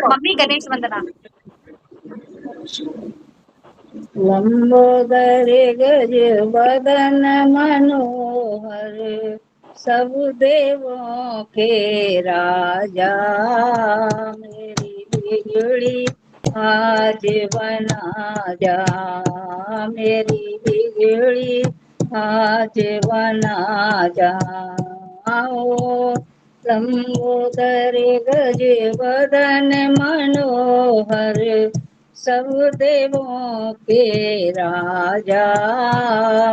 Mummy Ganesh वंदना। लंबोदर गज बदन मनोहर, सब देवों के राजा, मेरी बिगड़ी आज बना जा, मेरी बिगड़ी आज बना जा। आओ लंबोदर गज बदन मनोहर, सब देवों के राजा,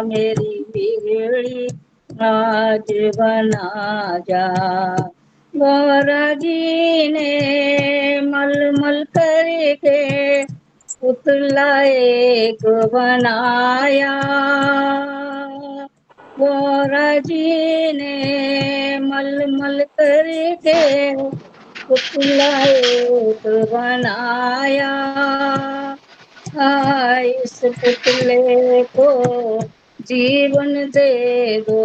मेरी बिगड़ी आज बना जा। गौरा जी ने मलमल करके पुतला एक बनाया, गौरा जी ने मलमल करके पुतला एक बनाया। इस पुतले को जीवन दे दो,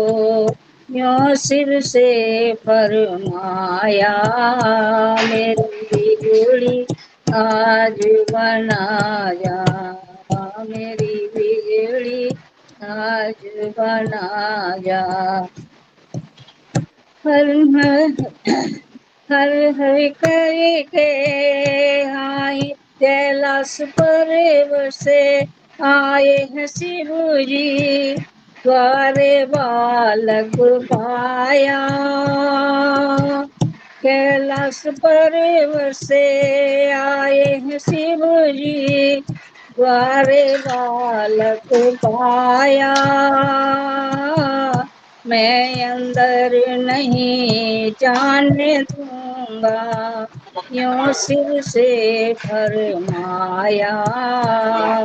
यों सिर से फरमाया, मेरी बिगड़ी आज बना जा, मेरी बिगड़ी आज बना जा। हर हर हर करके आई कैलाश पर से आए हैं शिव जी, द्वारे बालक पाया, कैलाश पर से आए हैं शिव जी, द्वारे बालक पाया। मैं अंदर नहीं जाने दूंगा, यों सिर से फरमाया,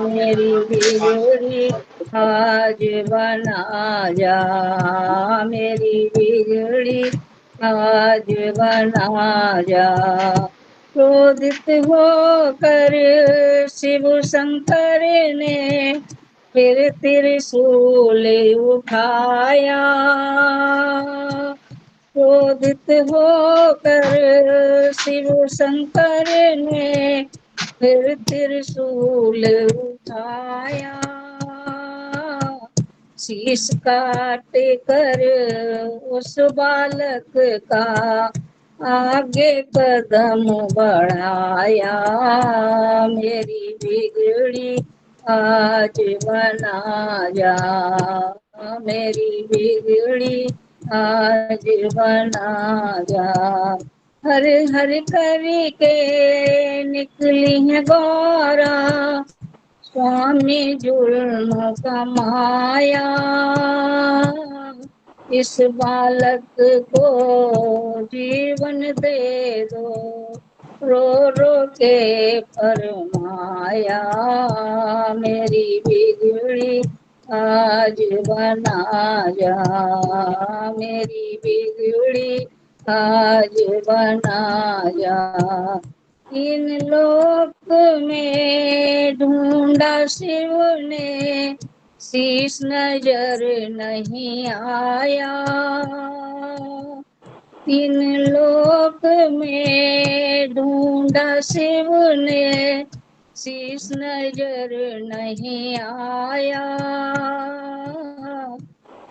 मेरी बिगड़ी आज बना जा, मेरी बिगड़ी आज बना जा। क्रोधित होकर शिव शंकर ने फिर त्रिशूल उठाया, क्रोधित होकर शिव शंकर ने फिर त्रिशूल उठाया, शीश काट कर उस बालक का आगे कदम बढ़ाया, मेरी बिगड़ी आज बना जा, मेरी बिगड़ी आज बना जा। हर हर करके निकली है गौरा, स्वामी जुल्म कमाया, इस बालक को जीवन दे दो, रो रो के फरमाया, मेरी बिगड़ी आज बना जा, मेरी बिगड़ी आज बना जा। इन लोक में ढूंढा शिव ने, शीश नजर नहीं आया, इन लोक में ढूंढा शिव ने, शीश नजर नहीं आया,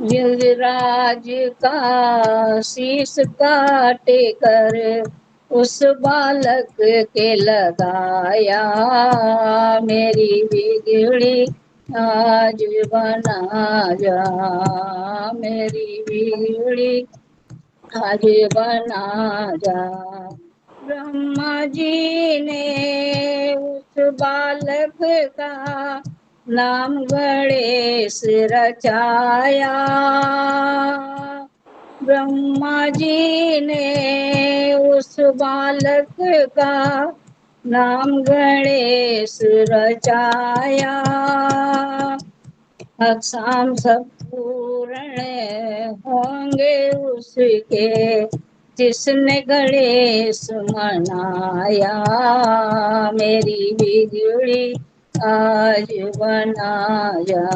युवराज का शीश काट कर उस बालक के लगाया, मेरी बिगड़ी आज बना जा, मेरी बिगड़ी आज बना जा। ब्रह्मा जी ने उस बालक का नाम गणेश रचाया, ब्रह्मा जी ने उस बालक का नाम गणेश रचाया, अक्षाम सब पूर्ण होंगे उसके, जिसने गणेश मनाया, मेरी बिगड़ी आज बना जा।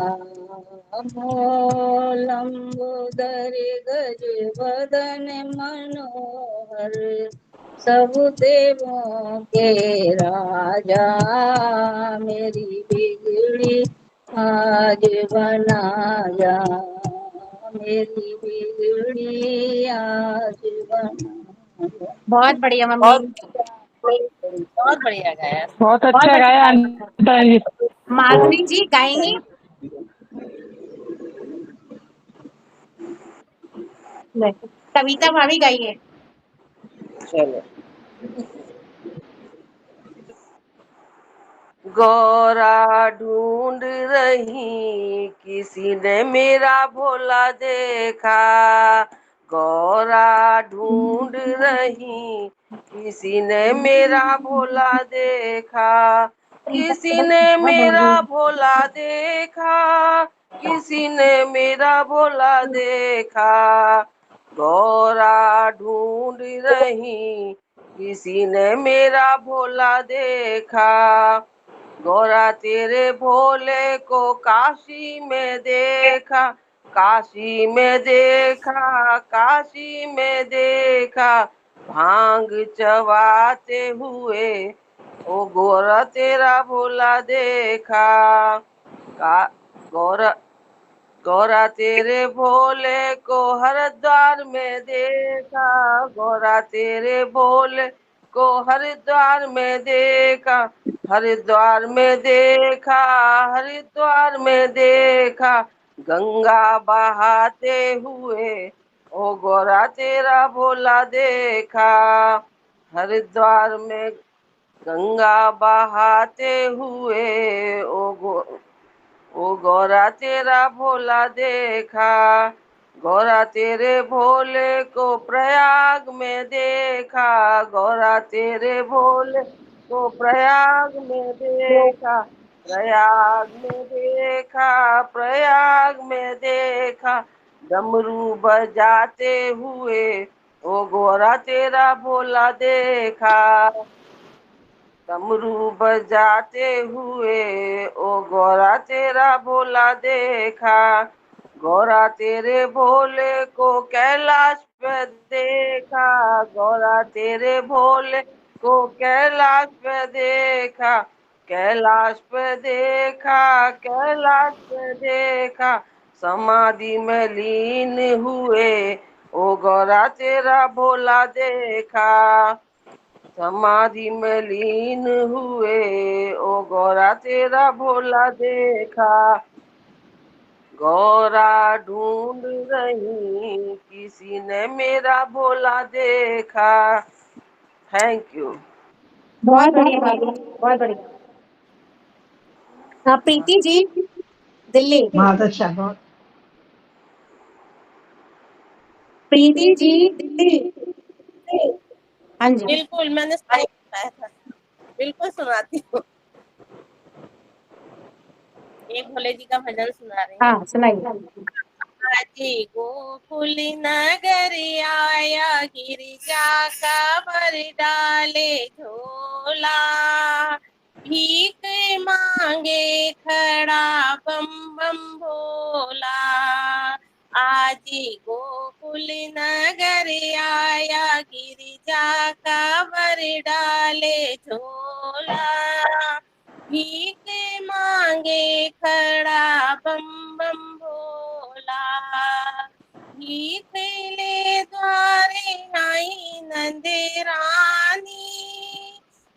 लंबोदर गज बदन मनोहर, सब देवों के राजा मेरी बिगड़ी आज बनाया, मेरी बिगड़ी आज बनाया। बहुत बढ़िया मम्मी, बहुत बढ़िया गाया। बहुत बहुत अच्छा गाया बढ़िया। अनिता जी। माधुरी जी गाएंगी? नहीं, कविता भाभी गाइए। चलो। गौरा ढूंढ रही किसी ने मेरा भोला देखा, गौरा ढूंढ रही किसी ने मेरा भोला देखा, किसी ने मेरा भोला देखा, किसी ने मेरा भोला देखा, गौरा ढूंढ रही किसी ने मेरा भोला देखा, गौरा तेरे भोले को काशी में देखा, काशी में देखा, काशी में देखा, भांग चबाते हुए ओ गौरा तेरा भोला देखा, का गौरा गौरा तेरे भोले को हरिद्वार में देखा, गौरा तेरे भोले को हरिद्वार में देखा, हरिद्वार में देखा, हरिद्वार में देखा, गंगा बहाते हुए ओ गौरा तेरा भोला देखा, हरिद्वार में गंगा बहाते हुए ओ गौरा तेरा भोला देखा, गौरा तेरे भोले को प्रयाग में देखा, गौरा तेरे भोले को प्रयाग में देखा, प्रयाग में देखा, प्रयाग में देखा, डमरू बजाते हुए ओ गौरा तेरा भोला देखा, डमरू बजाते हुए ओ गौरा तेरा भोला देखा, गौरा तेरे भोले को कैलाश पे देखा, गौरा तेरे भोले को कैलाश पे देखा, कैलाश पे देखा, कैलाश पे देखा, समाधि में लीन हुए ओ गौरा तेरा भोला देखा, समाधि में लीन हुए ओ गौरा तेरा भोला देखा, गौरा ढूंढ रही किसी ने मेरा भोला देखा। Thank you. बहुत बढ़िया भाभी, बहुत बढ़िया। हाँ, प्रीति जी दिल्ली। बहुत अच्छा, बहुत प्रीति जी दिल्ली। हाँ जी, बिल्कुल मैंने सुनाया था, बिल्कुल सुनाती हूँ। एक भोले जी का भजन सुना रही हूँ। हाँ सुनाइए। जी गोकुल नगर आया गिरिजा का बर डाले झोला, भीख मांगे खड़ा बम बम भोला, आजी गोकुल नगर आया गिरिजा का बर डाले झोला, भीख मांगे खड़ा बम बम भोला, भीख ले द्वारे आई नंद रानी,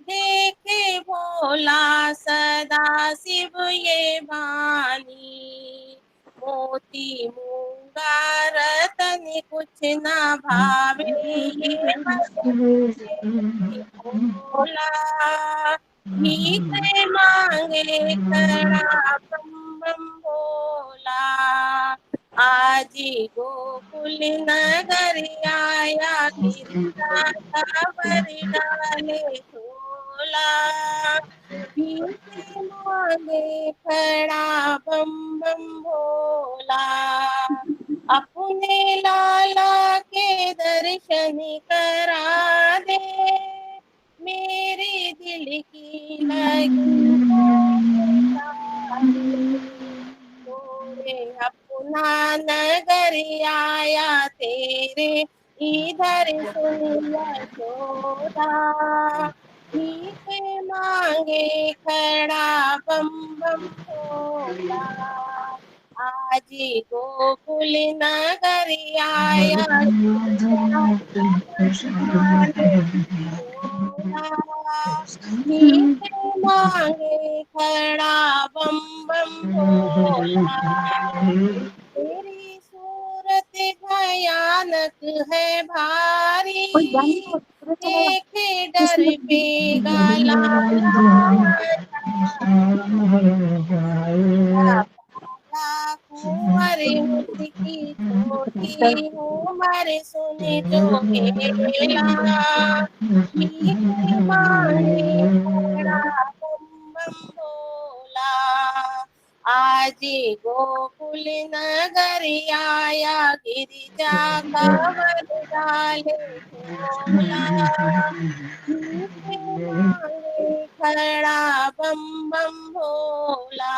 देखे भोला सदा शिव ये बानी, मोती मूंगा रतन कुछ ना भावे ये भोला, भीख मांगे खड़ा बम बम भोला, आजी गोकुल नगर आया गिरजा का बर डाले झोला, भीख मांगे खड़ा बम बम भोला, अपने लाला के दर्शन करा दे, मेरे दिल की लगन को मिटा दे, तोरे अपना नगर आया तेरे इधर सुन यशोदा, भोला, भीख मांगे खड़ा बम बम भोला। आज गोकुल नगर आया गिरजा बरसाने भोला, भीख मांगे खड़ा बम बम भोला। तेरी सूरत भयानक है भारी, कोई जाने को पूरा चलेगा देखे किसी डर पे गला कुंवर मुझकी छोटी उम्र सुन जो हेला, भीख मांगे खड़ा बम बम भोला। आज गोकुल नगर आया गिरिजा का वर डाले झोला, भीख मांगे खड़ा बम बम भोला।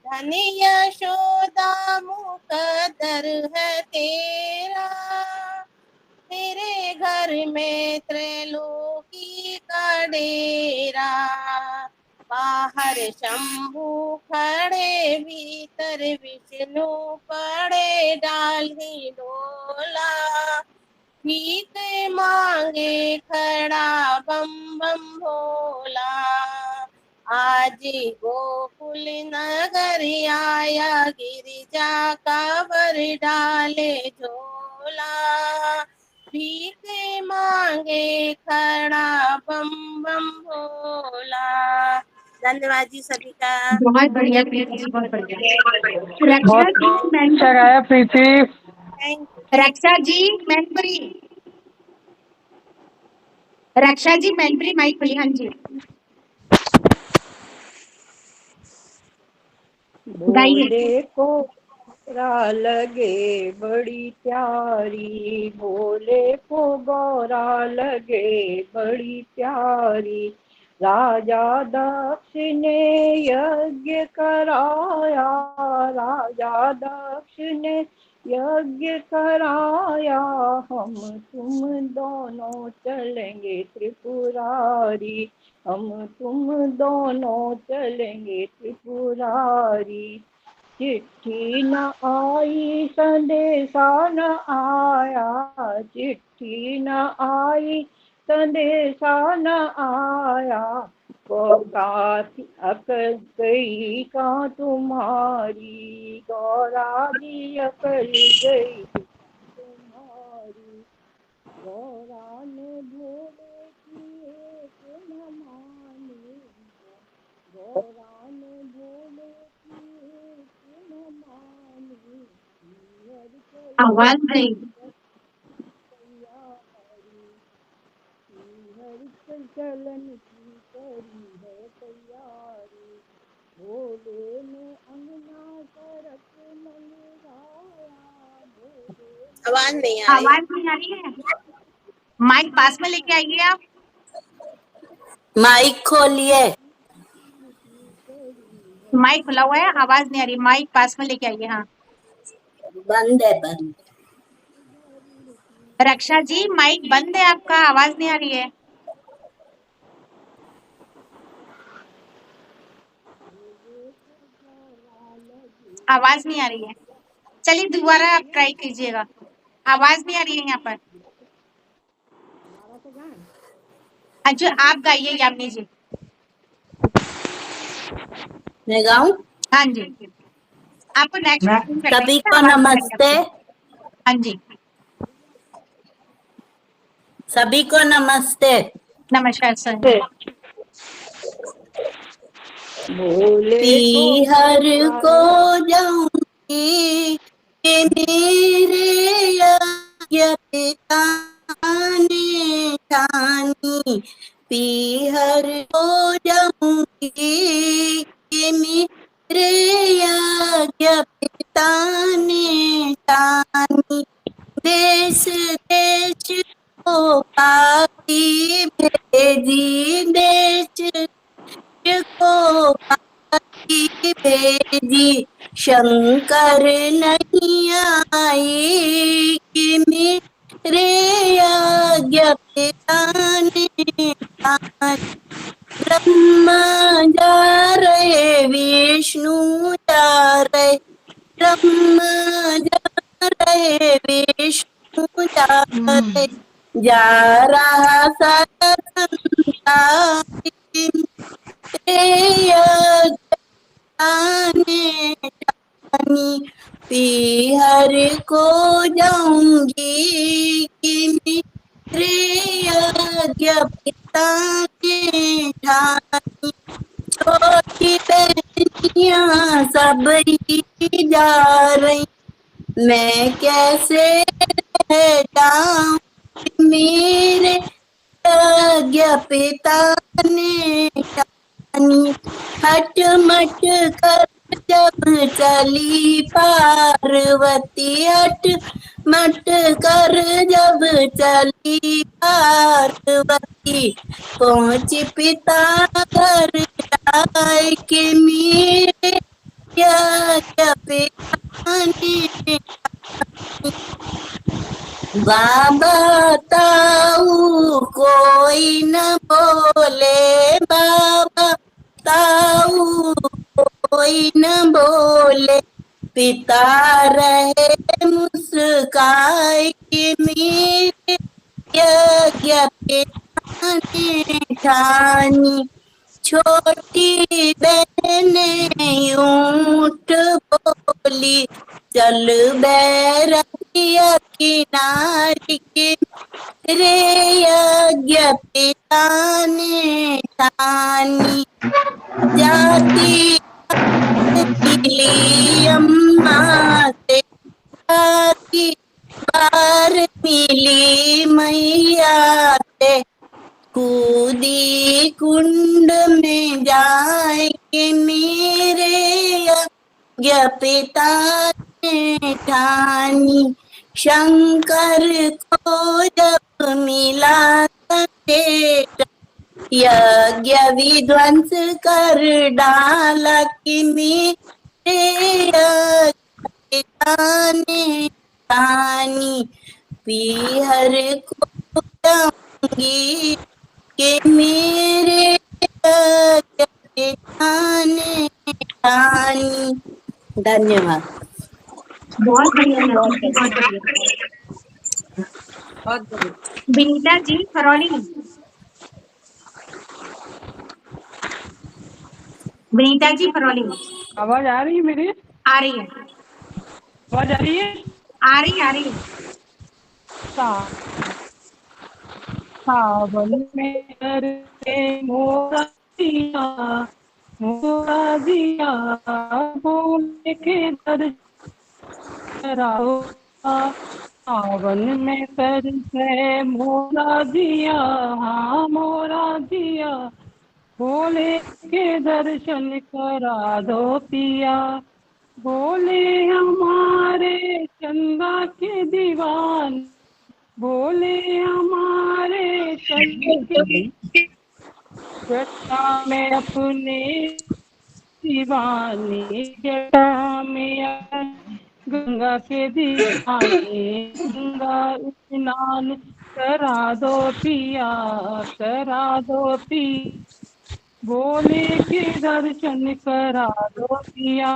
धन यशोदा मुकद्दर है तेरा, तेरे घर में त्रैलोकी का डेरा। बाहर शंभू खड़े भीतर विष्णु पड़े डाली डोला, भीख मांगे खड़ा बम बम भोला। आज गोकुल नगर आया गिरिजा का वर डाले झोला, भीख मांगे खड़ा बम बम भोला। धन्यवाद जी सभी का। बहुत बढ़िया प्रीति जी, बहुत बढ़िया। रक्षा जी बहुत अच्छा मैनपुरी, गाया Preeti. Thank you. Raksha ji Mainpuri, Raksha ji Mainpuri mic खुली। हाँ जी गाइए। भोले को गौरा लगे बड़ी प्यारी, भोले को गौरा लगे बड़ी प्यारी। राजा दक्ष ने यज्ञ कराया, राजा दक्ष ने यज्ञ कराया। हम तुम दोनों चलेंगे त्रिपुरारी, हम तुम दोनों चलेंगे त्रिपुरारी। चिट्ठी न आई संदेशा न आया, चिट्ठी न आई संदेशा न आया। अकल गई का तुम्हारी, गौरा जी अकल गई तुम्हारी। गौरा ने भोले की एक न मानी, गौरा ने भोले की एक न मानी। हर आवाज नहीं। तैयारी, हर चलन की करी है तैयारी। भोले ने अंगना सड़क मंगवाया, भोले आवाज नहीं आ रही। आवाज नहीं आ रही है, माइक पास में लेके आइए आप। माइक खोलिए। माइक खुला हुआ है, आवाज नहीं आ रही, माइक पास में लेके आइए। हाँ बंद है बंद। रक्षा जी माइक बंद है आपका, आवाज नहीं आ रही है। आवाज नहीं आ रही है, चलिए दोबारा आप ट्राई कीजिएगा, आवाज नहीं आ रही है यहाँ पर। अच्छा आप गाइए यामिनी जी। मैं गाऊं? हाँ जी, आपको नेक्स्ट सभी को नमस्ते। हाँ जी सभी को नमस्ते। नमस्कार सर। पीहर को जाऊंगी कि मेरे यज्ञ पिता ने ठानी, पीहर को जाऊंगी कि मेरे यज्ञ पिता ने ठानी। देश देश को पाती भेजी, देश को पाती भेजी, शंकर नहीं आई कि रे यज्ञ पिता ने ठानी। ब्रह्मा जा रहे विष्णु जा रहे, ब्रह्मा जा रहे विष्णु जा रहे, जा रहा सारा संसार आने जानी। पीहर को जाऊंगी कि मेरे यज्ञ पिता ने ठानी। छोटी बहनियां सब ही जा रही, मैं कैसे रह जाऊं मेरे यज्ञ पिता ने ठानी। हट मट कर जब चली पार्वती, हट मट कर जब चली पार्वती, पहुंची पिता घर जाए कि मेरे यज्ञ पिता ने बाबा ताऊ कोई न बोले, बाबा ताऊ कोई न बोले, पिता रहे मुस्काए कि मेरे यज्ञ पिता ने ठानी। छोटी बहन ऊंट बोली, चल बैरकिया किनारे के रे यज्ञ पिता ने ठानी। जाती मिली अम्मा से, जाती बार मिली मैया से, कूदी कुंड में जाए कि मेरे यज्ञ पिता ने ठानी। शंकर को जब मिला संदेश, यज्ञ विध्वंस कर डाला कि मेरे यज्ञ पिता ने ठानी। पीहर को जाऊंगी कि मेरे यज्ञ पिता ने ठानी। धन्यवाद। बहुत बढ़िया मैम, बहुत बढ़िया। बहुत बढ़िया। विनीता जी फरौली, विनीता जी फरौली, आवाज आ रही है मेरी? आ रही है, आवाज आ रही है? आ रही है, आ रही है। सावन में करते मोरा दिया, मोरा दिया बोले के दर्शराओ। सावन में करते मोरा दिया, हाँ मोरा दिया बोले के दर्शन करा दो पिया। बोले हमारे चंदा के दीवान, बोले हमारे चंदा के जटा में अपने दीवाने, जटा में गंगा के दीवाने, गंगा स्नान करा दो पिया, करा दो पिया। बोले के दर्शन करा दो पिया।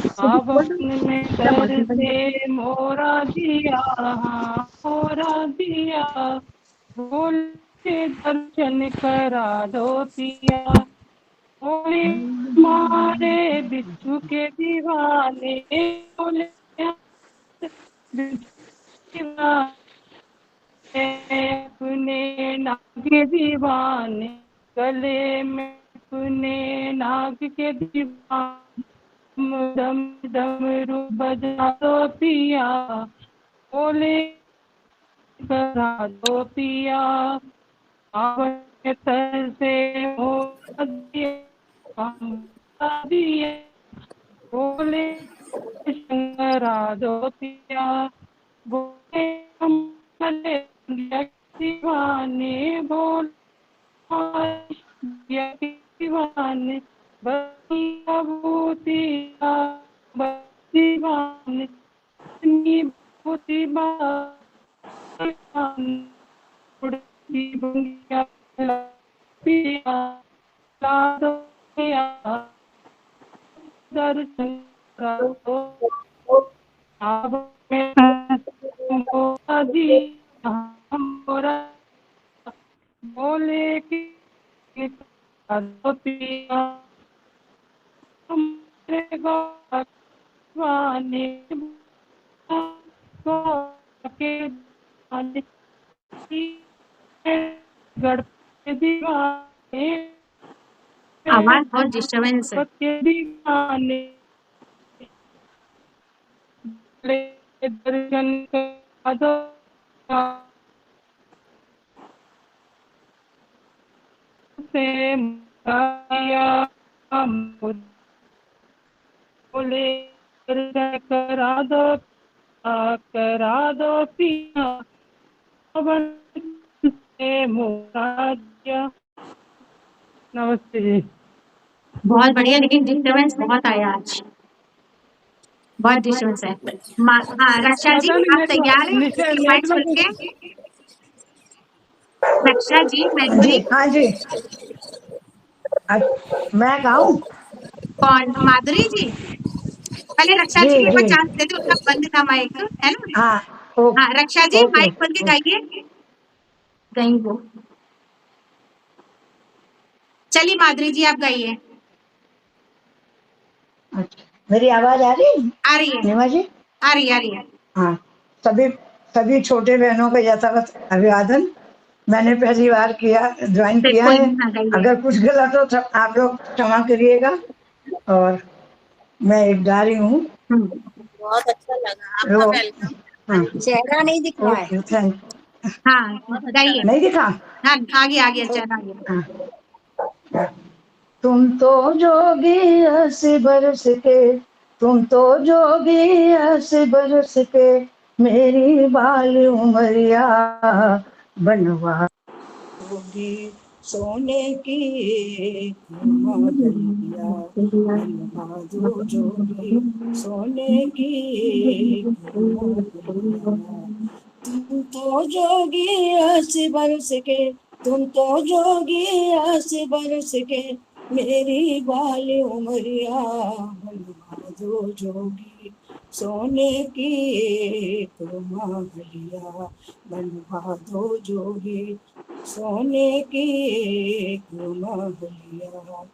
सावन में करते मोरा दिया, मोरा दिया बोले के दर्शन करा दो पिया। बोले हमारे बिच्छू के दीवाने, बोले अपने नाग के दीवाने, गले में अपने नाग के दीवाने, दम डमरू बजा दो पिया। बोले करा दो पिया। सावन से हो दिया, बोले शंकरा दो पिया। बोले हम दीवाने, बोले दीवाने भूतिया, दीवाने भूति उड़ती बंगिया पिया लाडो पिया दर्शन करो अब मैं तुमको अभी हमरा बोले कि लाडो पिया तुम्हारे गवाने को के आने गढ़ दीवाने आवाज बहुत डिस्टर्बेंस है। के दीवाने दर्शन करा दो से माया बोले दर्शन करा दो पिया पवन से मोराजिया। नमस्ते जी। बहुत बढ़िया, लेकिन डिस्टर्बेंस बहुत आया आज, बहुत डिस्टर्बेंस है। हाँ रक्षा जी, पता नहीं आप तैयार हैं? माइक खोल के। रक्षा जी, माइक जी खोलिए। हाँ जी। मैं गाऊं? कौन? माधुरी जी? पहले रक्षा जी जी को एक बार जी चांस दे दो, उनका बंद था माइक, है ना? हाँ हाँ रक्षा जी, ओके माइक खोल के गाइए। गई वो। चलिए माधुरी जी, आप गाइए। अच्छा, मेरी आवाज आ रही है आ रही है, नीमा जी? आ रही है, आ रही है। हाँ, सभी सभी छोटे बहनों को यथावत अभिवादन। मैंने पहली बार ज्वाइन किया कोई है। नहीं, हाँ गाइए। अगर कुछ गलत हो तो आप लोग क्षमा करिएगा। और मैं एक गा रही हूँ। बहुत अच्छा लगा आपका लो, वेलकम। हाँ चेहरा नहीं दिख रहा है। Okay thank. हाँ गाइए। नहीं दिखा? हाँ आगे आगे, चल आगे। हाँ। तुम तो जोगी 80 बरस के, तुम तो जोगी 80 बरस के, मेरी बाल उमरिया बनवा जोगी सोने की माधुरिया बनवा दो जोगी सोने की माधुरिया। तुम तो जोगी 80 बरस के, तुम तो जोगी 80 बरस के, मेरी बाल उमरिया बनवा दो जोगी सोने की माधुरिया बनवा दो जोगी सोने की माधुरिया।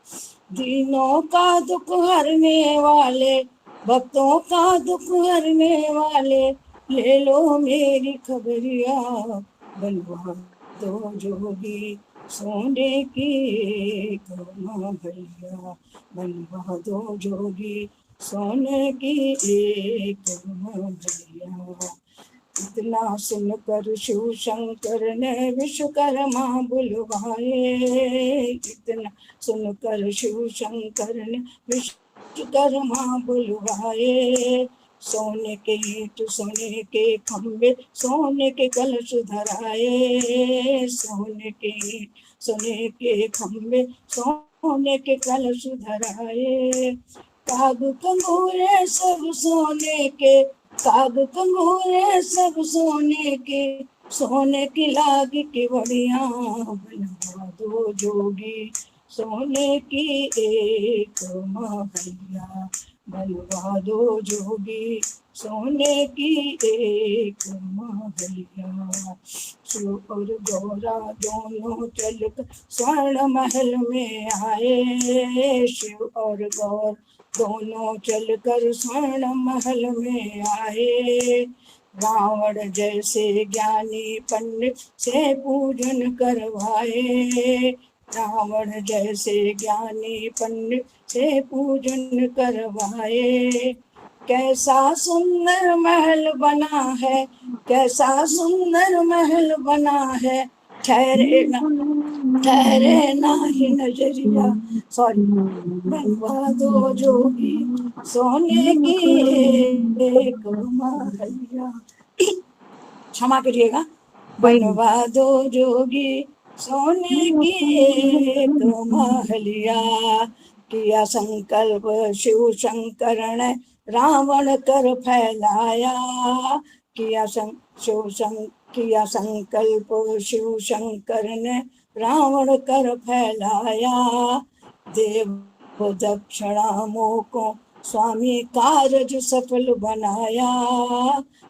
दिनों का दुख हरने वाले, भक्तों का दुख हरने वाले, ले लो मेरी खबरिया बनवा दो जोगी सोने की माधुरिया बनवा दो जोगी सोने की एक माधुरिया। इतना सुनकर शिव शंकर ने विश्वकर्मा बुलवाए, इतना सुनकर शिव शंकर ने विश्वकर्मा बुलवाए। सोने के ईंट सोने के खंबे सोने के कलश धराए, सोने के ईंट सोने के खंबे सोने के कलश धराए। काग कंगूरे सब सोने के, काग कंगूरे सब सोने के, सोने की लाग की बढ़िया बनवा दो जोगी सोने की एक महैया बनवा दो जोगी सोने की एक महैया। शिव और गौरा दोनों चलकर स्वर्ण महल में आए, शिव और गौर दोनों चलकर स्वर्ण महल में आए। रावण जैसे ज्ञानी पंडित से पूजन करवाए, रावण जैसे ज्ञानी पंडित से पूजन करवाए। कैसा सुंदर महल बना है, कैसा सुंदर महल बना है, ठहरे ना ही नजरिया, सॉरी, बनवा दो जोगी सोने की एक महैया। क्षमा करिएगा। बनवा दो जोगी सोने की एक महलिया। किया संकल्प शिव शंकर ने रावण कर फैलाया, किया शिव किया संकल्प शिव शंकर ने रावण कर फैलाया। देव दक्षिणामों को स्वामी कारज सफल बनाया।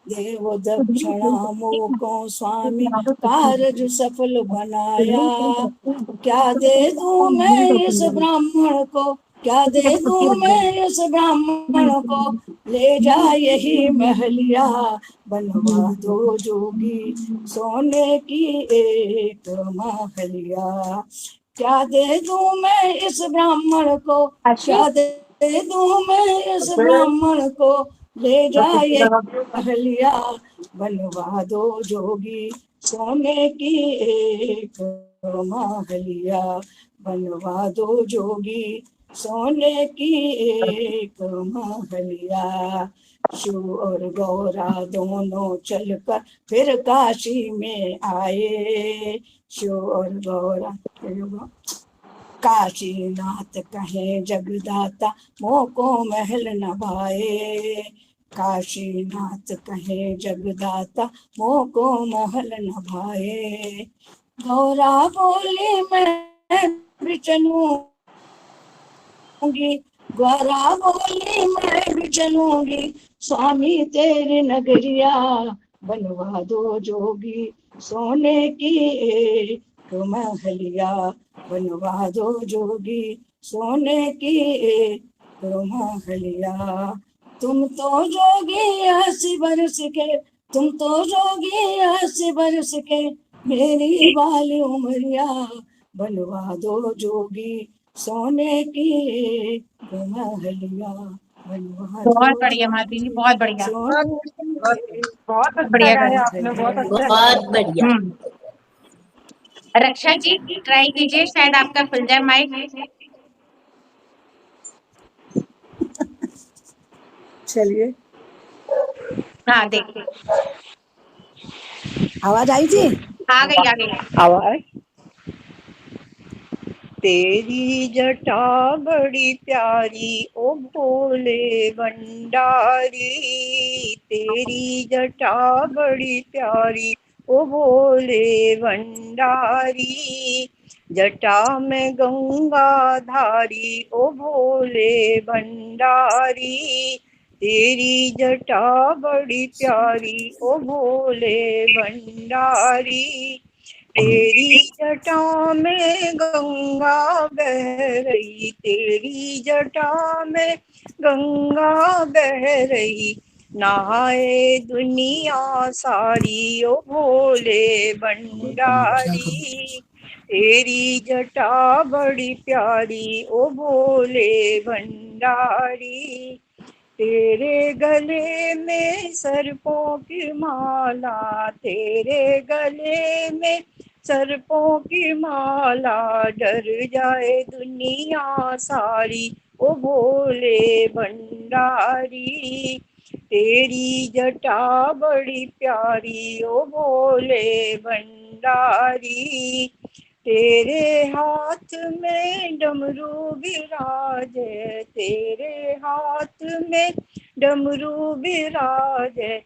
देव दक्षिणामों को स्वामी कारज सफल बनाया। क्या दे दूं मैं इस ब्राह्मण को, क्या दे दूं मैं इस ब्राह्मण को, ले जा यही महलिया, बनवा दो जोगी सोने की एक महलिया। क्या दे दूं मैं इस ब्राह्मण को, क्या दे दूं मैं इस ब्राह्मण को, ले जा यही महलिया, बनवा दो जोगी सोने की एक महलिया, बनवा दो जोगी सोने की एक महलिया। शिव और गौरा दोनों चलकर फिर काशी में आए। शिव और गौरा काशीनाथ कहे जगदाता मोको महल न भाए। काशीनाथ कहे जगदाता मोको महल न भाए। गौरा बोली मैं भी चलूंगी, गौरा बोली मैं भी चलूंगी, स्वामी तेरी नगरिया, बनवा दो जोगी सोने की एक महलिया, बनवा दो जोगी सोने की एक महलिया। तुम तो जोगी 80 बरस के, तुम तो जोगी 80 बरस के, मेरी बाली उमरिया, बनवा दो जोगी सोने की एक महलिया, बनवा बहुत दो बढ़िया माधवी जी, बहुत बढ़िया, बहुत अच्छा बढ़िया गाया गाया। आपने, बहुत अच्छा बहुत बढ़िया। रक्षा जी ट्राई कीजिए, शायद आपका खुल जाए माइक। चलिए, हाँ देखिए, आवाज आई थी? आ गई आ गई। आवाज। तेरी जटा बड़ी प्यारी ओ भोले भंडारी, तेरी जटा बड़ी प्यारी ओ भोले भंडारी, जटा में गंगा धारी ओ भोले भंडारी, तेरी जटा बड़ी प्यारी ओ भोले भंडारी, तेरी जटा में गंगा बह रही, तेरी जटा में गंगा बह रही, नहाए दुनिया सारी ओ भोले भंडारी, तेरी जटा बड़ी प्यारी ओ भोले भंडारी, तेरे गले में सर्पों की माला, तेरे गले में सर्पों की माला, डर जाए दुनिया सारी ओ भोले भंडारी, तेरी जटा बड़ी प्यारी ओ भोले भंडारी, तेरे हाथ में डमरू विराजे, तेरे हाथ में डमरू विराजे,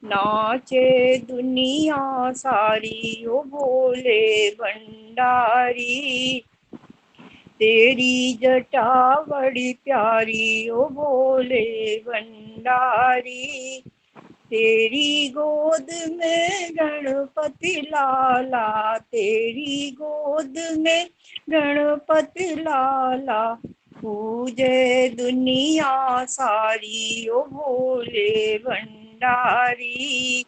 नाचे दुनिया सारी ओ भोले भंडारी, तेरी जटा बड़ी प्यारी ओ भोले भंडारी, तेरी गोद में गणपति लाला, तेरी गोद में गणपति लाला, पूजे दुनिया सारी ओ भोले भंडारी,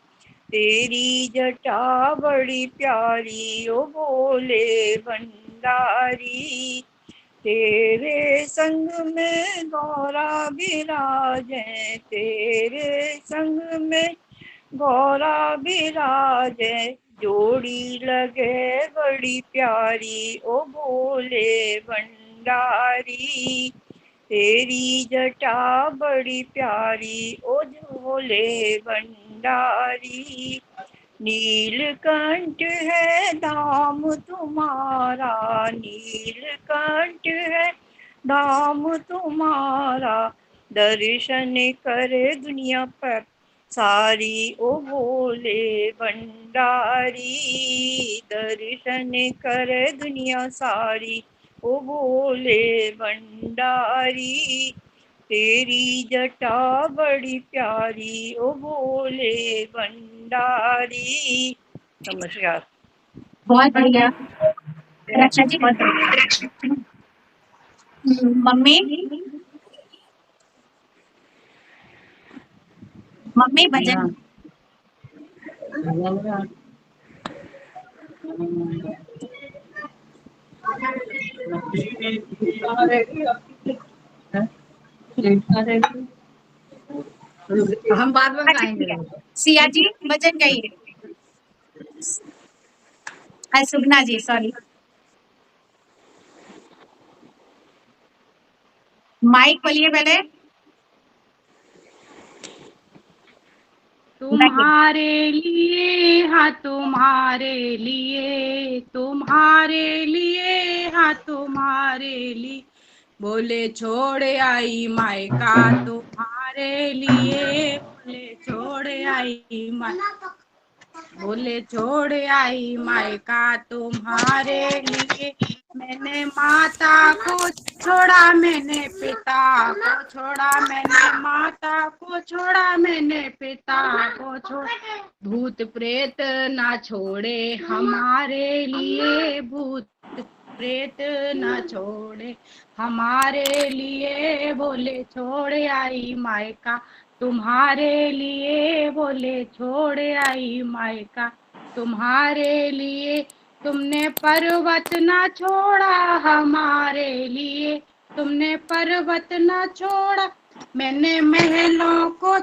तेरी जटा बड़ी प्यारी ओ भोले भंडारी, तेरे संग में गौरा विराजे, तेरे संग में गौरा विराजे, जोड़ी लगे बड़ी प्यारी ओ भोले भंडारी, तेरी जटा बड़ी प्यारी ओ भोले भंडारी, नीलकंठ है धाम तुम्हारा, नीलकंठ है धाम तुम्हारा, दर्शन करे दुनिया पर सारी ओ भोले भंडारी, दर्शन कर दुनिया सारी ओ भोले भंडारी, तेरी जटा बड़ी प्यारी ओ भोले भंडारी। नमस्कार। बहुत बढ़िया रक्षा जी, बहुत बढ़िया। मम्मी मम्मी भजन हम बाद में अच्छा गाएंगे। ठीक है, सिया जी भजन गाइए। सुगना जी सॉरी, माइक खोलिए पहले। तुम्हारे लिए हाँ तुम्हारे लिए, तुम्हारे लिए हाँ तुम्हारे लिए, बोले छोड़ आई मायका तुम्हारे लिए, बोले छोड़ आई मायका, बोले छोड़ आई मायका तुम्हारे लिए, मैंने माता को छोड़ा मैंने पिता को छोड़ा, मैंने माता को छोड़ा मैंने पिता को छोड़ा, भूत प्रेत ना छोड़े हमारे लिए, भूत प्रेत ना छोड़े हमारे लिए, बोले छोड़ आई मायका तुम्हारे लिए, बोले छोड़ आई मायका तुम्हारे लिए, तुमने पर्वत ना छोड़ा हमारे लिए, तुमने पर्वत ना छोड़ा, मैंने महलों को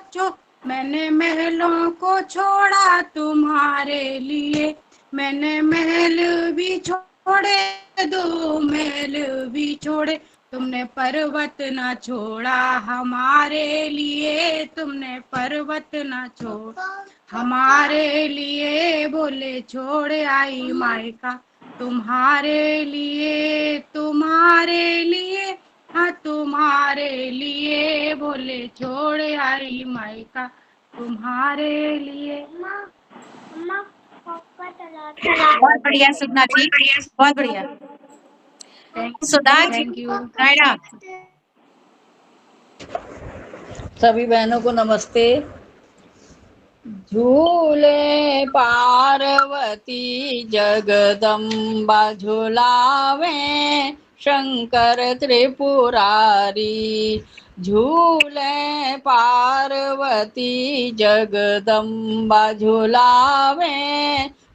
छोड़ा तुम्हारे लिए, मैंने महल भी छोड़े, दो महल भी छोड़े, तुमने पर्वत ना छोड़ा हमारे लिए, तुमने पर्वत ना छोड़ा हमारे लिए, बोले छोड़ आई मायका तुम्हारे लिए, तुम्हारे लिए हाँ तुम्हारे लिए, बोले छोड़ आई मायका तुम्हारे लिए। बहुत बढ़िया सुगना जी, बहुत बढ़िया। Sudha ji, thank you. रायडा। सभी बहनों को नमस्ते। झूले पार्वती जगदम्बा झुलावे शंकर त्रिपुरारी, झूले पार्वती जगदम्बा झुलावे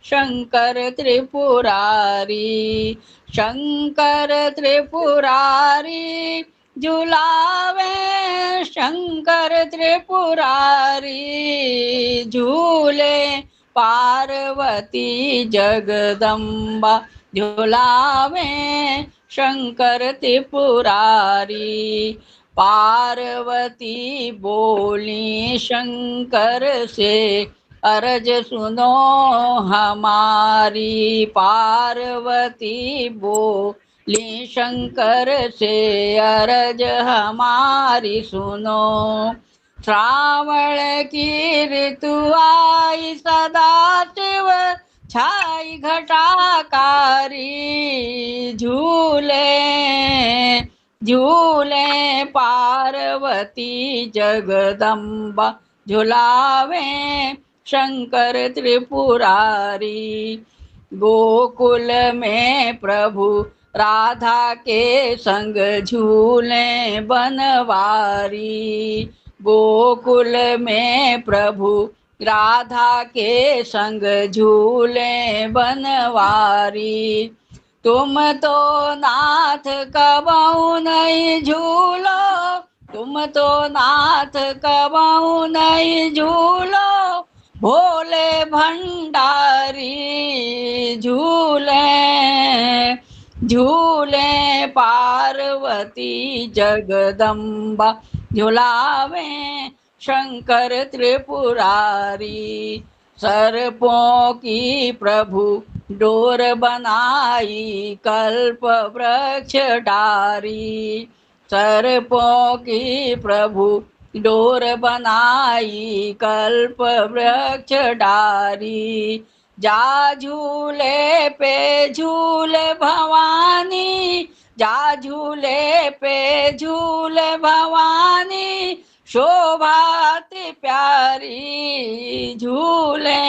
शंकर त्रिपुरारी, शंकर त्रिपुरारी झुलावे शंकर त्रिपुरारी, झूले पार्वती जगदम्बा झुलावे शंकर त्रिपुरारी, पार्वती बोली शंकर से अर्ज सुनो हमारी, पार्वती बोली शंकर से अर्ज हमारी सुनो, श्रावण की ऋतु आई सदा शिव छाई घटाकारी, झूले झूले पार्वती जगदम्बा झुलावे शंकर त्रिपुरारी, गोकुल में प्रभु राधा के संग झूले बनवारी, गोकुल में प्रभु राधा के संग झूले बनवारी, तुम तो नाथ कबहु नहीं झूलो, तुम तो नाथ कबहु नहीं झूलो, भोले भंडारी झूले झूले पार्वती जगदम्बा झुलावे शंकर त्रिपुरारी, सर्पों की प्रभु डोर बनाई कल्प वृक्ष डारी, सर्पों की प्रभु डोर बनाई कल्प वृक्ष डारी। जा झूले पे झूले भवानी, जा झूले पे झूले भवानी, शोभाति प्यारी। झूले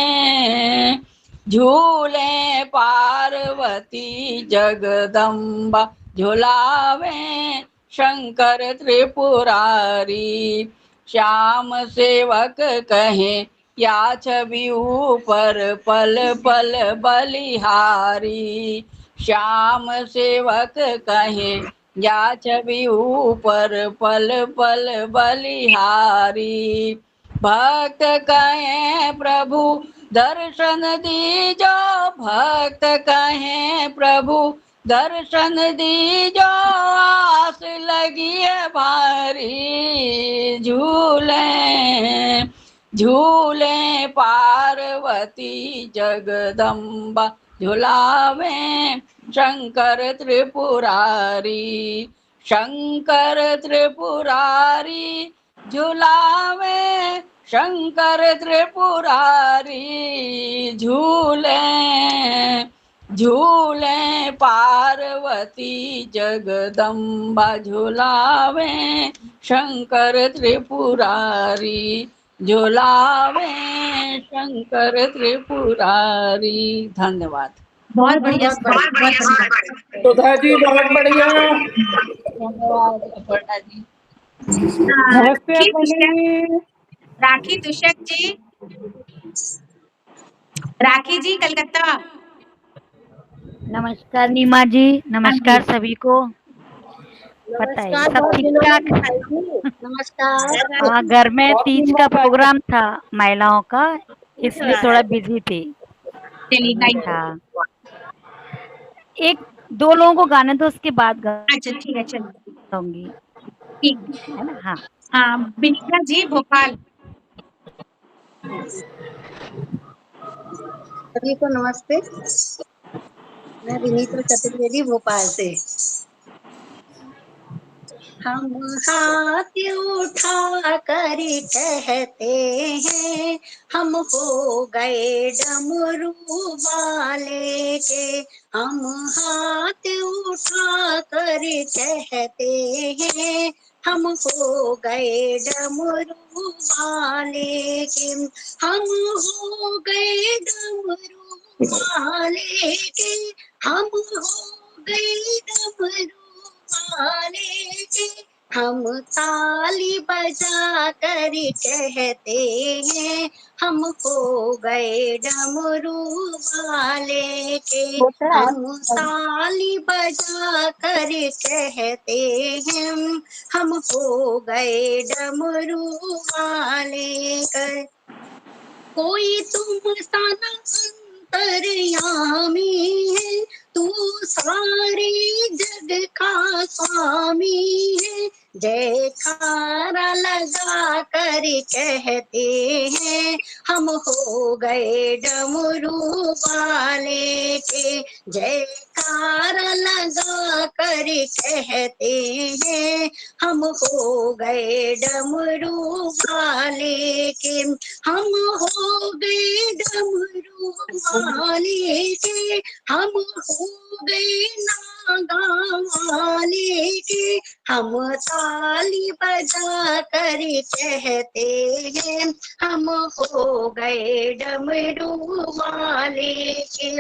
झूले पार्वती जगदम्बा, झुलावे शंकर त्रिपुरारी। श्याम सेवक कहे या छवि ऊपर पल पल बलिहारी। श्याम सेवक कहे या छवि ऊपर पल पल बलिहारी। भक्त कहे प्रभु दर्शन दीजो, भक्त कहे प्रभु दर्शन दीजो, आस लगी है भारी। झूले झूले पार्वती जगदम्बा, झुलावे शंकर त्रिपुरारी। शंकर त्रिपुरारी झुलावे शंकर त्रिपुरारी। झूले झूले पार्वती जगदम्बा, झुलावे शंकर त्रिपुरारी। झुलावे शंकर त्रिपुरारी। धन्यवाद। बहुत बढ़िया बहुत बढ़िया। सुधा जी बहुत बढ़िया। धन्यवाद अपर्णा जी। नमस्ते राखी अपर्णा जी। राखी तुषक जी, राखी जी कलकत्ता। नमस्कार नीमा जी, नमस्कार सभी को। बताइए नमस्कार, सब बहुत ठीक दिनों ठाक? बाद आई थी। नमस्कार। हाँ, घर में तीज का प्रोग्राम था महिलाओं का, इसलिए थोड़ा बिजी थी। चलिए हाँ, एक दो लोगों को गाने दो, उसके बाद अच्छा ठीक है, चलिए गाऊंगी, ठीक है ना। हाँ हाँ, विनीता जी भोपाल। सभी को नमस्ते। मैं विनीता चतुर्वेदी भोपाल से। हम हाथ उठा कर कहते हैं, हम हो गए डमरू वाले के। हम हाथ उठा कर कहते हैं, हम हो गए डमरू वाले के। हम हो गए डमरू वाले के, हम हो गए डमरू वाले के। हम ताली बजा कर कहते हैं, हम हो गए डमरू वाले के। हम ताली बजा कर कहते हैं, हम हो गए डमरू वाले के। कोई तुम सा न अंतर्यामी है, तू सारे जग का स्वामी है। जयकारा लगा कर कहते हैं, हम हो गए डमरू वाले के। जयकारा लगा कर कहते हैं, हम हो गए डमरू वाले के। हम हो गए डमरू वाले के, हम हो गए नागा वाले के। हम ताली बजा कर कहते हैं, हम हो गए डमरू वाले के।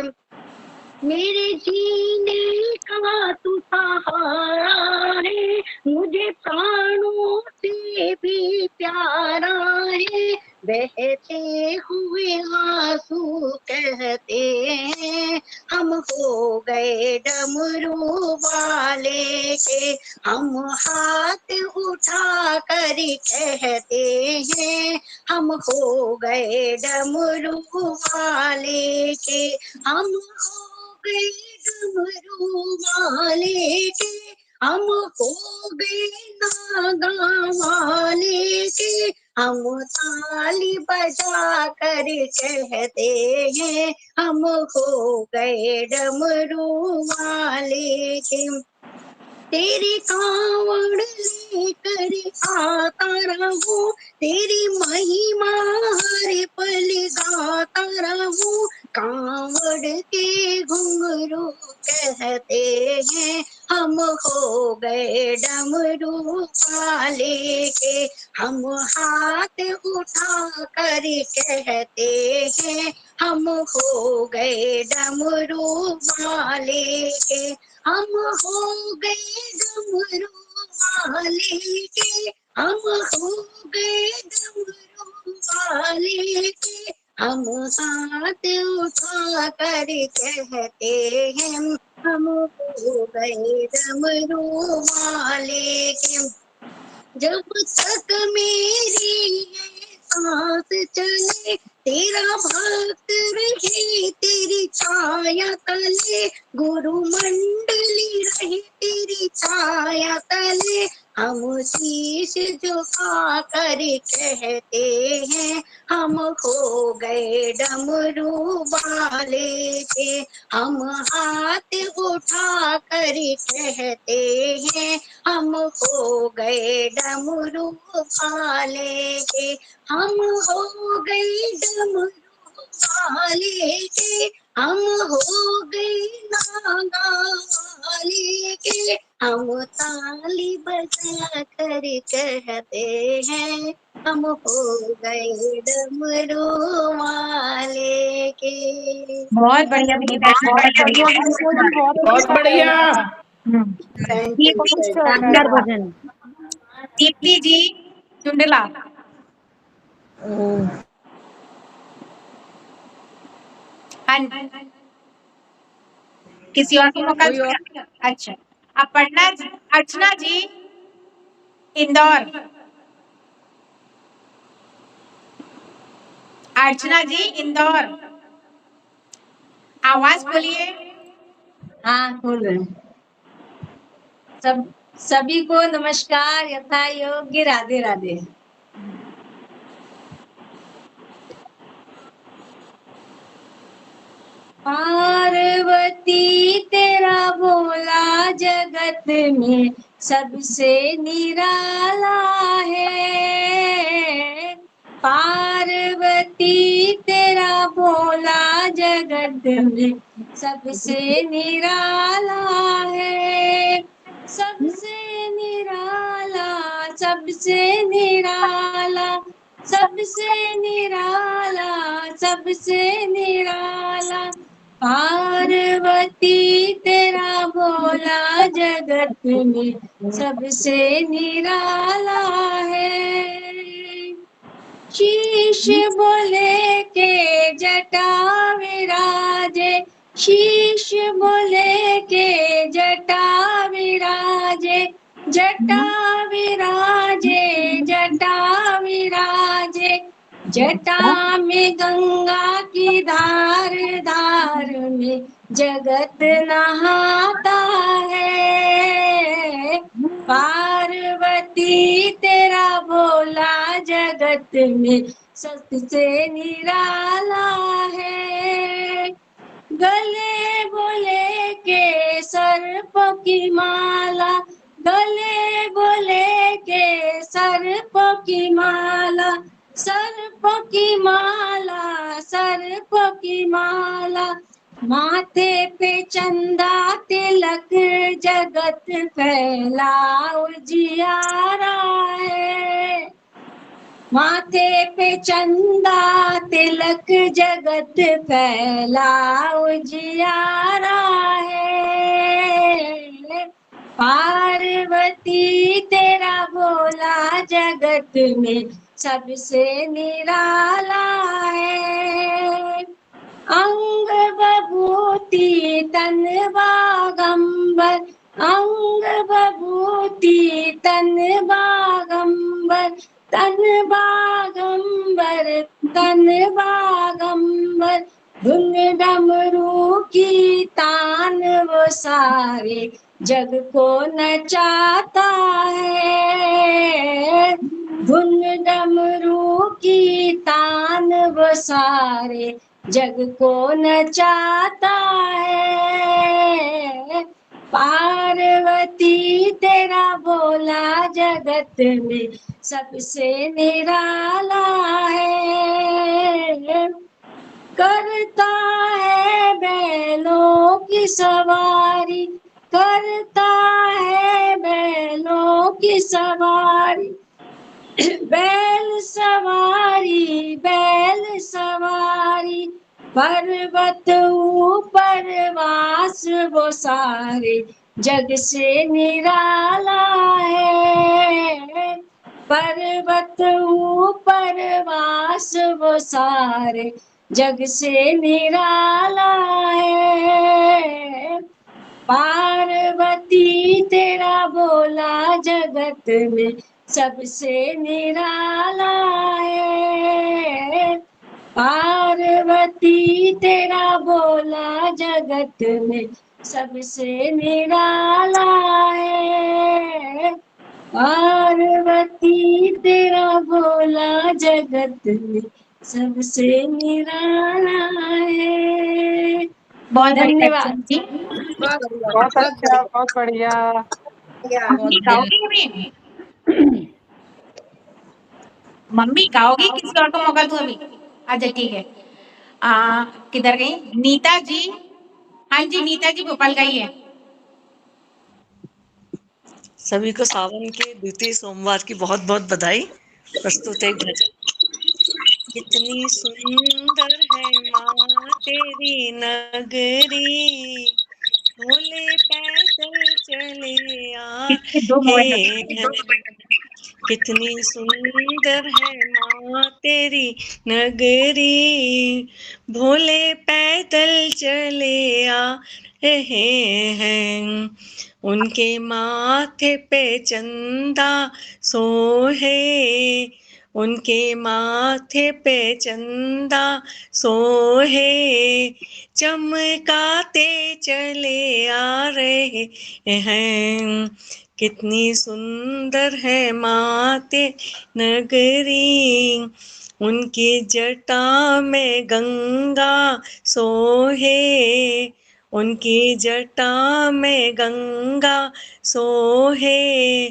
मेरे जीने का तू सहारा है, मुझे प्राणों से भी प्यारा है। बहते हुए आंसू कहते हैं, हम हो गए डमरू वाले के। हम हाथ उठा कर कहते हैं, हम हो गए डमरू वाले के। हम हो गए डमरू वाले के, हम हो गए नागा वाले के। हम ताली बजा कर कहते हैं, हम हो गए डमरू वाले के। तेरी कांवड़ लेकर आता रहूं, तेरी महिमा हर पल गाता रहूं। कांवड़ के घुंघरू कहते हैं हम हो गए डमरू वाले के, हम हाथ उठा कर कहते हैं हम हो गए डमरू वाले के, हम हो गए डमरू वाले के, हम हो गए डमरू वाले के, हम हाथ उठा कर कहते हैं हम हो गए डमरू वाले के। जब तक मेरी ये सांस चले तेरा भक्त रहे तेरी छाया तले, गुरु मंडली रहे तेरी छाया तले, हम शीश झुका कर कहते हैं हम हो गए डमरू वाले के, हम हाथ उठा कर कहते हैं हम हो गए डमरू वाले के, हम हो गए डमरू वाले के, हम हो गए नागा वाले के, हम ताली बजा कर कहते हैं हम हो गए डमरू वाले के। बहुत बढ़िया विनीता जी, बहुत बढ़िया। Thank you sir. सुंदर भजन। दीप्ति जी चुंडला। हाँ, किसी और को मौका दीजिए। अच्छा, अर्चना जी इंदौर। अर्चना जी इंदौर, आवाज बोलिए। हाँ, खोल रहे हैं। सभी को नमस्कार, यथा योग्य राधे राधे। पार्वती तेरा भोला जगत में सबसे निराला है, पार्वती तेरा भोला जगत में सबसे निराला है, सबसे निराला, सबसे निराला, सबसे निराला, सबसे निराला, पार्वती तेरा भोला जगत में सबसे निराला है। शीश बोले के जटा विराजे, शीश बोले के जटा विराजे, जटा विराजे, जटा विराजे, जटा में गंगा की धार, धार में जगत नहाता है, पार्वती तेरा भोला जगत में सबसे निराला है। गले बोले के सर्प की माला, गले बोले के सर्प की माला, सर्प की माला, सर्प की माला, माथे पे चंदा तिलक जगत फैला उजियारा है, माथे पे चंदा तिलक जगत फैला उजियारा है, पार्वती तेरा भोला जगत में सबसे निराला है। अंग बभूति तन बागंबर, अंग बभूति तन बागंबर, तन बागंबर, तन बागंबर, धुन डमरू की तान वो सारे जग को नचाता है, धुन डमरू की तान वो सारे जग को नचाता है, पार्वती तेरा भोला जगत में सबसे निराला है। करता है बैलों की सवारी, करता है बैलों की सवारी। बैल सवारी, बैल सवारी, पर्वत ऊपर वास वो सारे जग से निराला है। पर्वत ऊपर वास वो सारे जग से निराला है। पार्वती तेरा भोला जगत में सबसे निराला है। पार्वती तेरा भोला जगत में सबसे निराला है। पार्वती तेरा भोला जगत में सबसे निराला है। बहुत धन्यवाद। जी। बहुत अच्छा, बहुत बढ़िया। मम्मी गाओगी अभी? मम्मी गाओगी? किसी और को मौका दूं अभी? अच्छा ठीक है। किधर गई नीता जी? हाँ जी नीता जी भोपाल गई है। सभी को सावन के द्वितीय सोमवार की बहुत बहुत बधाई। प्रस्तुत है भजन। कितनी सुंदर है माँ तेरी नगरी, भोले पैदल चले आ हे। कितनी सुंदर है माँ तेरी नगरी, भोले पैदल चले आ हैं। उनके माथे पे चंदा सोहे, उनके माथे पे चंदा सोहे, चमकाते चले आ रहे हैं। कितनी सुंदर है माते नगरी, उनकी जटा में गंगा सोहे, उनकी जटा में गंगा सोहे,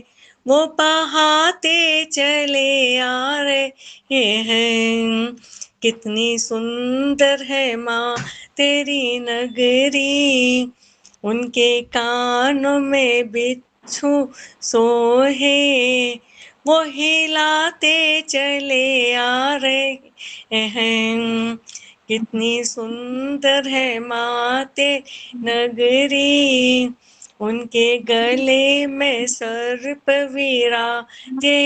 वो बहाते चले आ रहे हैं। कितनी सुंदर है माँ तेरी नगरी, उनके कानों में बिच्छू सोहे, वो हिलाते चले आ रहे हैं। कितनी सुंदर है माते नगरी, उनके गले में सर्प विराजे,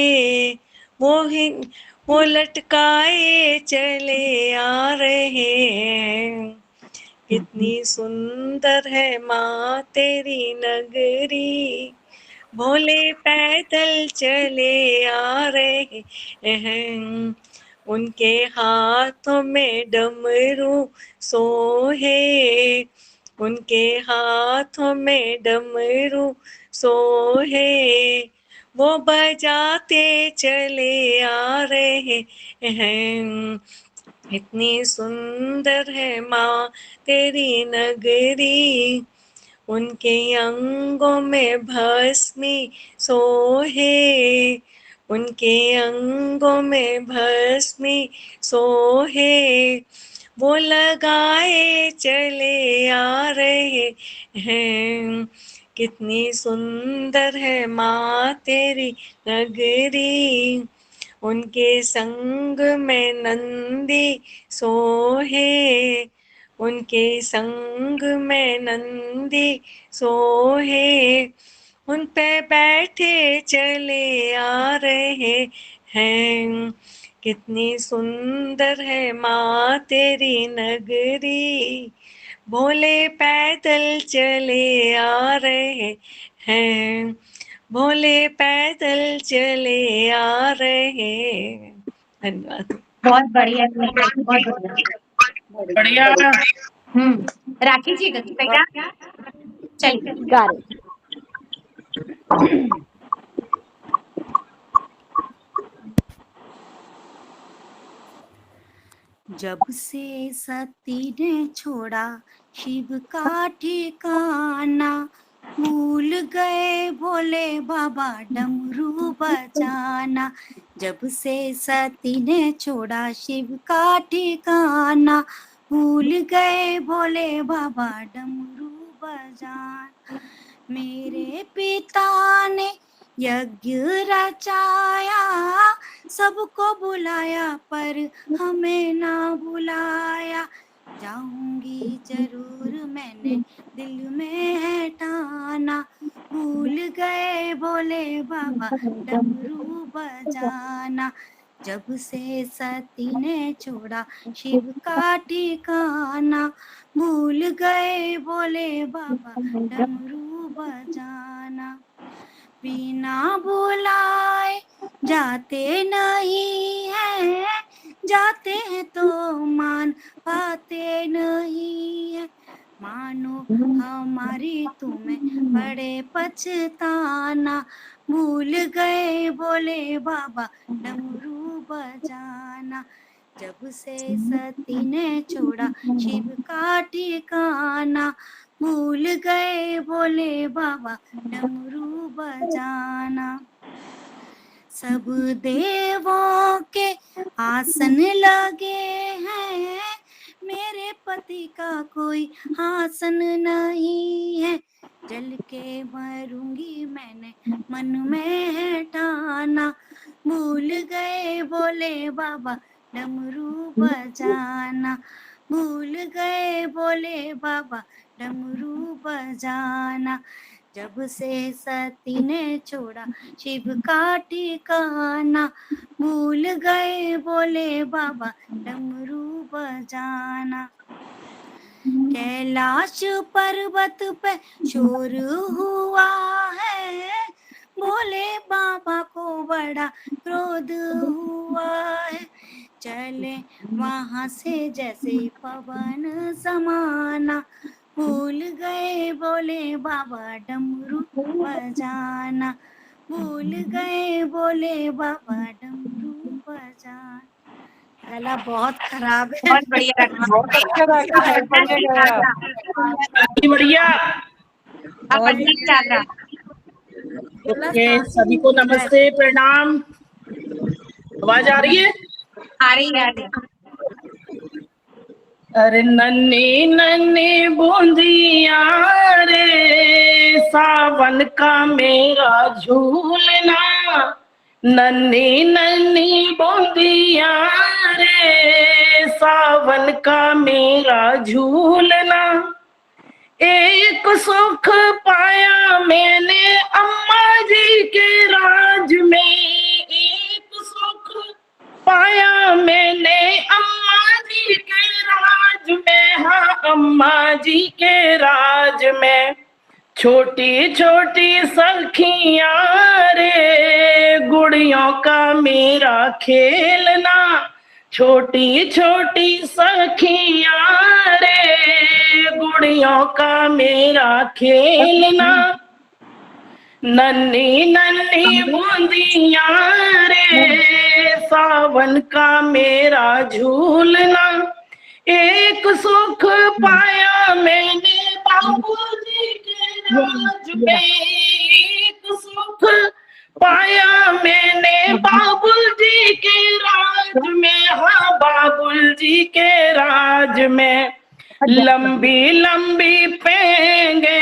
वो लटकाए चले आ रहे हैं। कितनी सुंदर है माँ तेरी नगरी, भोले पैदल चले आ रहे हैं। उनके हाथों में डमरू सोहे, उनके हाथों में डमरू सोहे, वो बजाते चले आ रहे हैं। इतनी सुंदर है माँ तेरी नगरी, उनके अंगों में भस्मी सोहे, उनके अंगों में भस्मी सोहे, वो लगाए चले आ रहे हैं। कितनी सुंदर है माँ तेरी नगरी, उनके संग में नंदी सोहे, उनके संग में नंदी सोहे, उन पे बैठे चले आ रहे हैं। कितनी सुंदर है माँ तेरी नगरी, भोले पैदल चले आ रहे हैं, भोले पैदल चले आ रहे हैं। धन्यवाद। बहुत बढ़िया बहुत बढ़िया। बढ़िया। राखी जी बेटा चलिए गा रही। जब से सती ने छोड़ा शिव का ठिकाना, भूल गए भोले बाबा डमरू बजाना, जब से सती ने छोड़ा शिव का ठिकाना। भूल गए भोले बाबा डमरू बजाना। मेरे पिता ने यज्ञ रचाया, सबको बुलाया पर हमें ना बुलाया। जाऊंगी जरूर मैंने दिल में है ठाना। भूल गए भोले बाबा डमरू बजाना, जब से सती ने छोड़ा शिव का ठिकाना। भूल गए भोले बाबा डमरू बजाना। बिना बुलाए जाते नहीं है, जाते हैं तो मान पाते नहीं है। मानो हमारी तुम्हें बड़े पछताना। भूल गए भोले बाबा डमरू बजाना, जब से सती ने छोड़ा शिव का ठिकाना। भूल गए भोले बाबा डमरू बजाना। सब देवों के आसन लगे हैं, मेरे पति का कोई आसन नहीं है। जल के मरूंगी मैंने मन में है ठाना। भूल गए भोले बाबा डमरू बजाना, भूल गए भोले बाबा डमरू बजाना, जब से सती ने छोड़ा शिव का ठिकाना। भूल गए भोले बाबा डमरू बजाना। कैलाश पर्वत पे शोर हुआ है, भोले बाबा को बड़ा क्रोध हुआ है। चले वहां से जैसे पवन समाना। भूल गए भोले बाबा डमरू बजाना, भूल गए भोले बाबा डमरू बजाना। गला बहुत खराब है। बहुत बढ़िया रखा। बहुत अच्छा रहा, बढ़िया गया। बढ़िया। अब अंतिम चादरा। ओके, सभी को नमस्ते, प्रणाम। आवाज आ रही है? आ रही है। अरे नन्ही नन्ही बूंदिया रे, सावन का मेरा झूलना। नन्ही नन्ही बूंदिया रे, सावन का मेरा झूलना। एक सुख पाया मैंने अम्मा जी के राज में, एक सुख पाया मैंने अम्मा जी के राज में। हाँ, अम्मा जी के राज में। छोटी छोटी सखियां रे, गुड़ियों का मेरा खेलना। छोटी छोटी सखियां रे, गुड़ियों का मेरा खेलना। नन्ही नन्ही बूंदियां रे, सावन का मेरा झूलना। एक सुख पाया मैंने बाबूजी के राज में, एक सुख पाया मैंने बाबूजी के राज में। हाँ, बाबूजी के राज में। लंबी लंबी पेंगे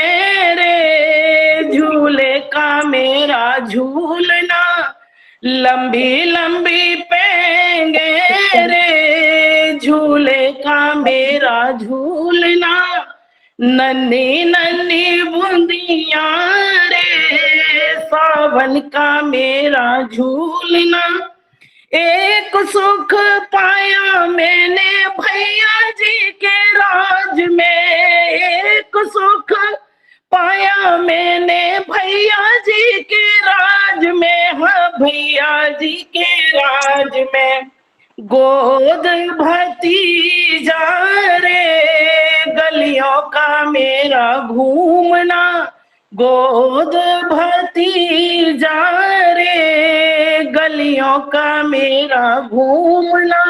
रे, झूले का मेरा झूलना। लंबी लंबी पेंगे रे, झूले का मेरा झूलना। नन्ही नन्ही बूंदियां रे, सावन का मेरा झूलना। एक सुख पाया मैंने भैया जी के राज में, एक सुख पाया मैंने भैया जी के राज में। हाँ, भैया जी के राज में। गोद भतीजा रे, गलियों का मेरा घूमना। गोद भतीजा रे, गलियों का मेरा घूमना।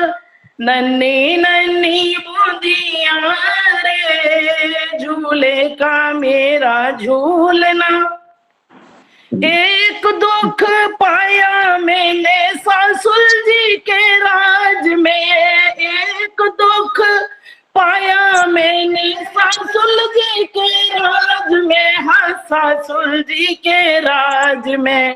नन्ही नन्ही बूंदियां रे, झूले का मेरा झूलना। एक दुख पाया मैंने सासुर जी के राज में, एक दुख पाया मैंने सासुर जी के राज में, हाँ सासुर जी के राज में।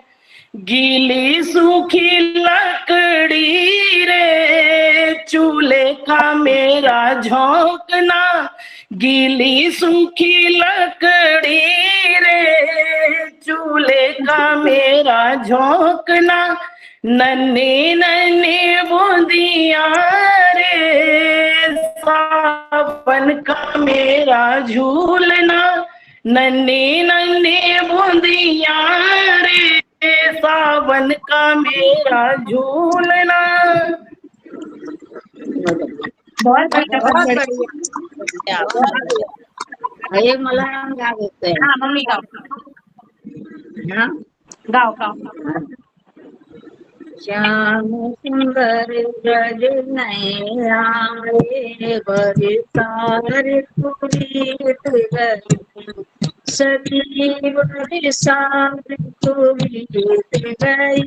गीली सूखी लकड़ी रे, चूल्हे का मेरा झोंकना। गीली सूखी लकड़ी रे, चूल्हे का मेरा झोंकना। नन्ही नन्ही बूंदियां रे, सावन का मेरा झूलना। नन्ही नन्ही बूंदियां रे, सावन का मेरा झूलना। बहुत बढ़िया। बहुत बढ़िया। हे मला गाव येतंय. हाँ मम्मी गाओ हा? गाओ गाओ। श्याम सुंदर ब्रज नैया रे, बरसार कुरीत गई। सखी बरसार कुरीत गई।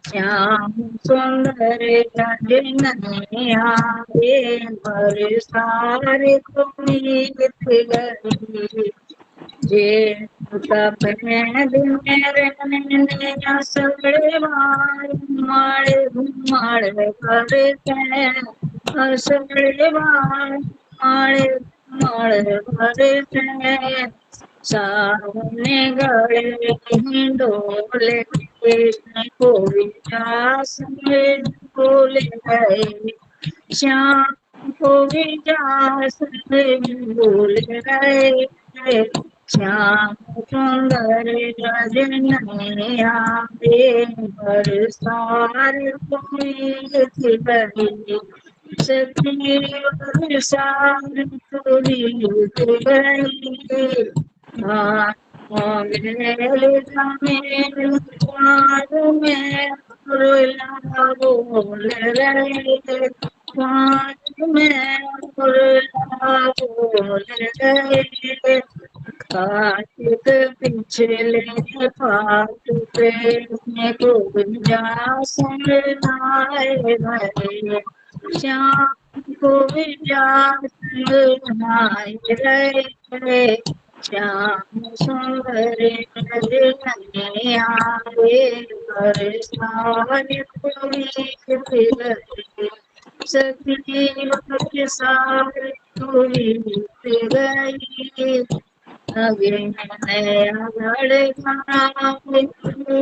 श्याम सुंदर ब्रज नैया रे, बरसार कुरीत गई। जे सगळे माळे घुमाळ करते, सगळे माळे घुमाळ करते। सावने गळे हिंडोले, गोविंदा संगे बोले गए। श्याम गोविंदा संगे बोले गए। श्याम सुंदर ब्रज नैया रे, बरसार कुरीत गई। सखी बरसार कुरीत गई। बोल रहे, बोल रहे। कार्तिक पिछले पात पे गोविंदा संग नाय भरे। श्याम गोविंदा संग नाय भरे। श्याम सुंदर ब्रज नैया रे, बरसार कुरीत गई। सखी बरसार कुरीत गई।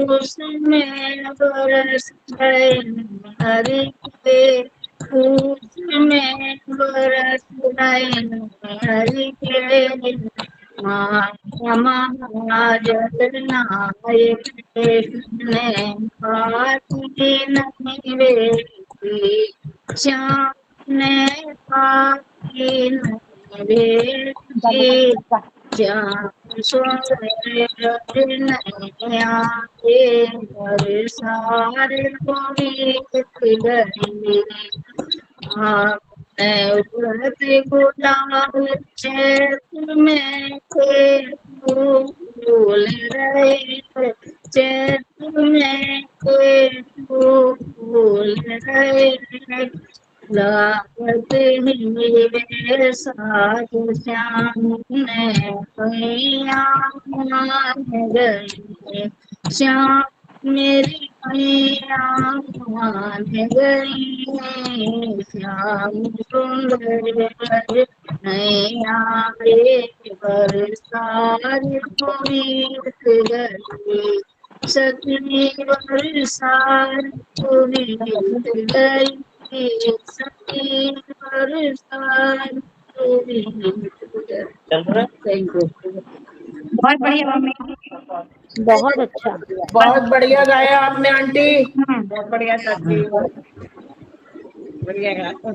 उसमें बरस गए हरि के, उसमें बरस गए हरि के। नायक ने बात नहीं बेटी, श्याम ने बात नहीं बेटी। श्याम सुंदर ब्रज नैया रे, बरसार कुरीत गई। उड़त गुलाल चैत में थे, फूल रहे चैत में थे, फूल रहे। लागत ही साधु श्याम ने पैया मान गई। श्याम मेरी पैया मान गई। श्याम सुंदर ब्रज नैया रे, बरसार कुरीत गई। सखी बरसार कुरीत गई। सखी बरसार थैंक यू। बहुत बढ़िया मम्मी। बहुत अच्छा। बहुत बढ़िया गाया आपने आंटी, बहुत बढ़िया चाची। बढ़िया गाते।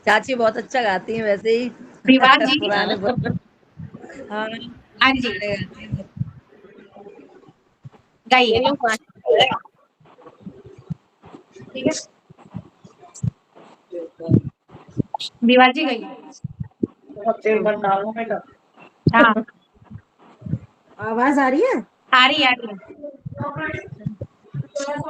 चाची बहुत अच्छा गाती हैं वैसे ही। विवाह जी। पुराने हाँ हाँ जी गाने गाती हैं। गाइए। ये लो पानी। ठीक है। विवाजी गई। तेल मत डालो बेटा। हाँ आवाज आ रही है? आ रही है।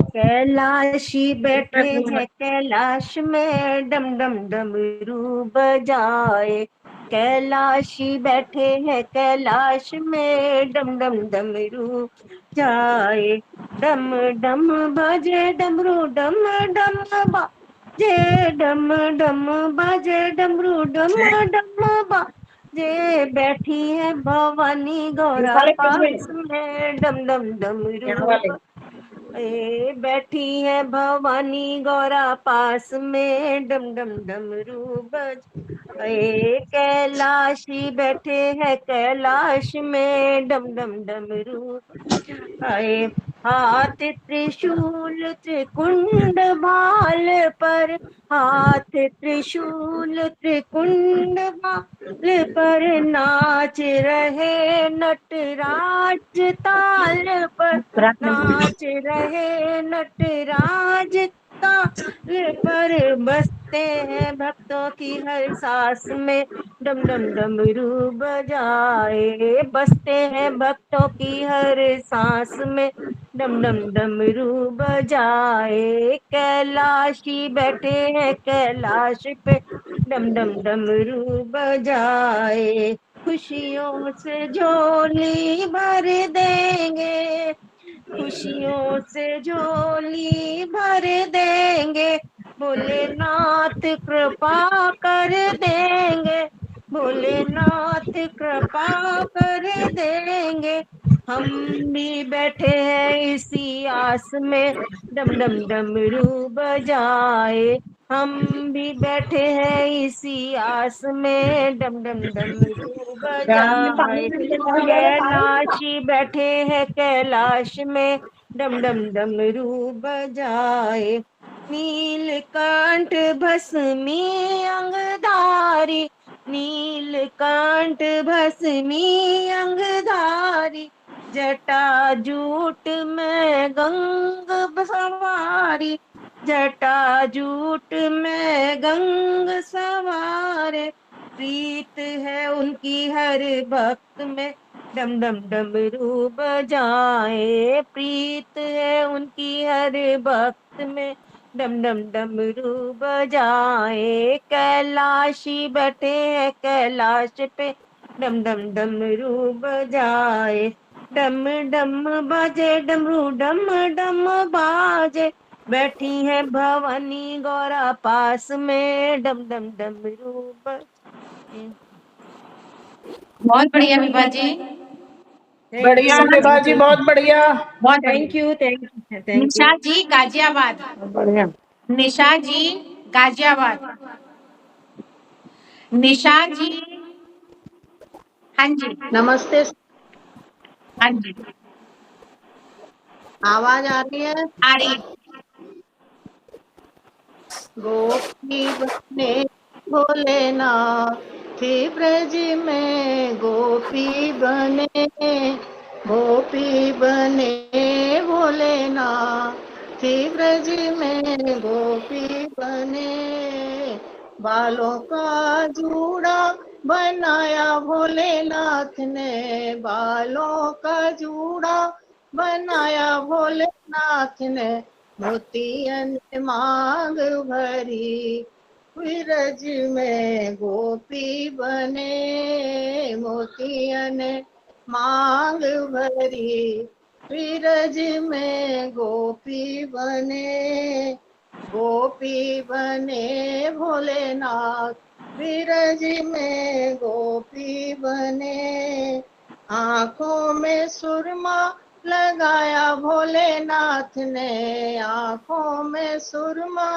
कैलाशी बैठे हैं कैलाश में, डम डम डमरू बजाए। कैलाशी बैठे हैं कैलाश में, डम डम डमरू जाए। डम डम बजे डमरू, डम डम बाजे, डम डम बजे डमरू, डम डम बाजे। बैठी है भवानी गौरा पास में, डम डम डमरू बैठी है भवानी गौरा पास में, डम डम डमरू बज। कैलाशी बैठे हैं कैलाश में, डम डम डमरू आए। हाथ त्रिशूल त्रिकुंड भाल पर, हाथ त्रिशूल त्रिकुंड भाल पर, नाच रहे नटराज ताल पर, नाच रहे नटराज ताल पर। बसते हैं भक्तों की हर सांस में, डम डम डमरू बजाए। बसते हैं भक्तों की हर सांस में, डम डम डमरू बजाए। कैलाशी बैठे हैं कैलाश पे, डम डम डमरू बजाए। खुशियों से झोली भर देंगे, खुशियों से झोली भर देंगे। भोलेनाथ कृपा कर देंगे, भोलेनाथ कृपा कर देंगे। हम भी बैठे हैं इसी आस में, डम डम डमरू बजाए। हम भी बैठे हैं इसी आस में, डम डम डमरू बजाए। कैलाशी बैठे हैं कैलाश में, डम डम डमरू बजाए। नीलकंठ भस्मी अंगधारी, नीलकंठ भस्मी अंगधारी। जटा जूट में गंग सवारी, जटा जूट में गंग सवारे। प्रीत है उनकी हर भक्त में, डम डम डमरू बजाए। प्रीत है उनकी हर भक्त में, डम डम डमरू बजाए। कैलाशी बैठे हैं कैलाश पे, डम डम डमरू बजाए। डम डम बाजे डमरू, डम डम बाजे। बैठी है भवानी गौरा पास में, डम डम डमरू बजाए। बहुत बढ़िया विभाजी। बढ़िया विभा जी, बहुत बढ़िया। बहुत thank you, thank you, thank you. Nisha ji Ghaziabad. बढ़िया। निशा जी गाजियाबाद। निशा जी। हाँ जी नमस्ते। हाँ जी आवाज आ रही है? आ रही। गोपी बने भोलेनाथ ब्रज में, गोपी बने, गोपी बने भोलेनाथ ब्रज में, गोपी बने। बालों का जूड़ा बनाया भोलेनाथ ने, बालों का जूड़ा बनाया भोलेनाथ ने। मोतियन मांग भरी ब्रज में, गोपी बने, मोतियन मांग भरी ब्रज में, गोपी बने, गोपी बने भोलेनाथ ब्रज में, गोपी बने। आंखों में सुरमा लगाया भोलेनाथ ने, आंखों में सुरमा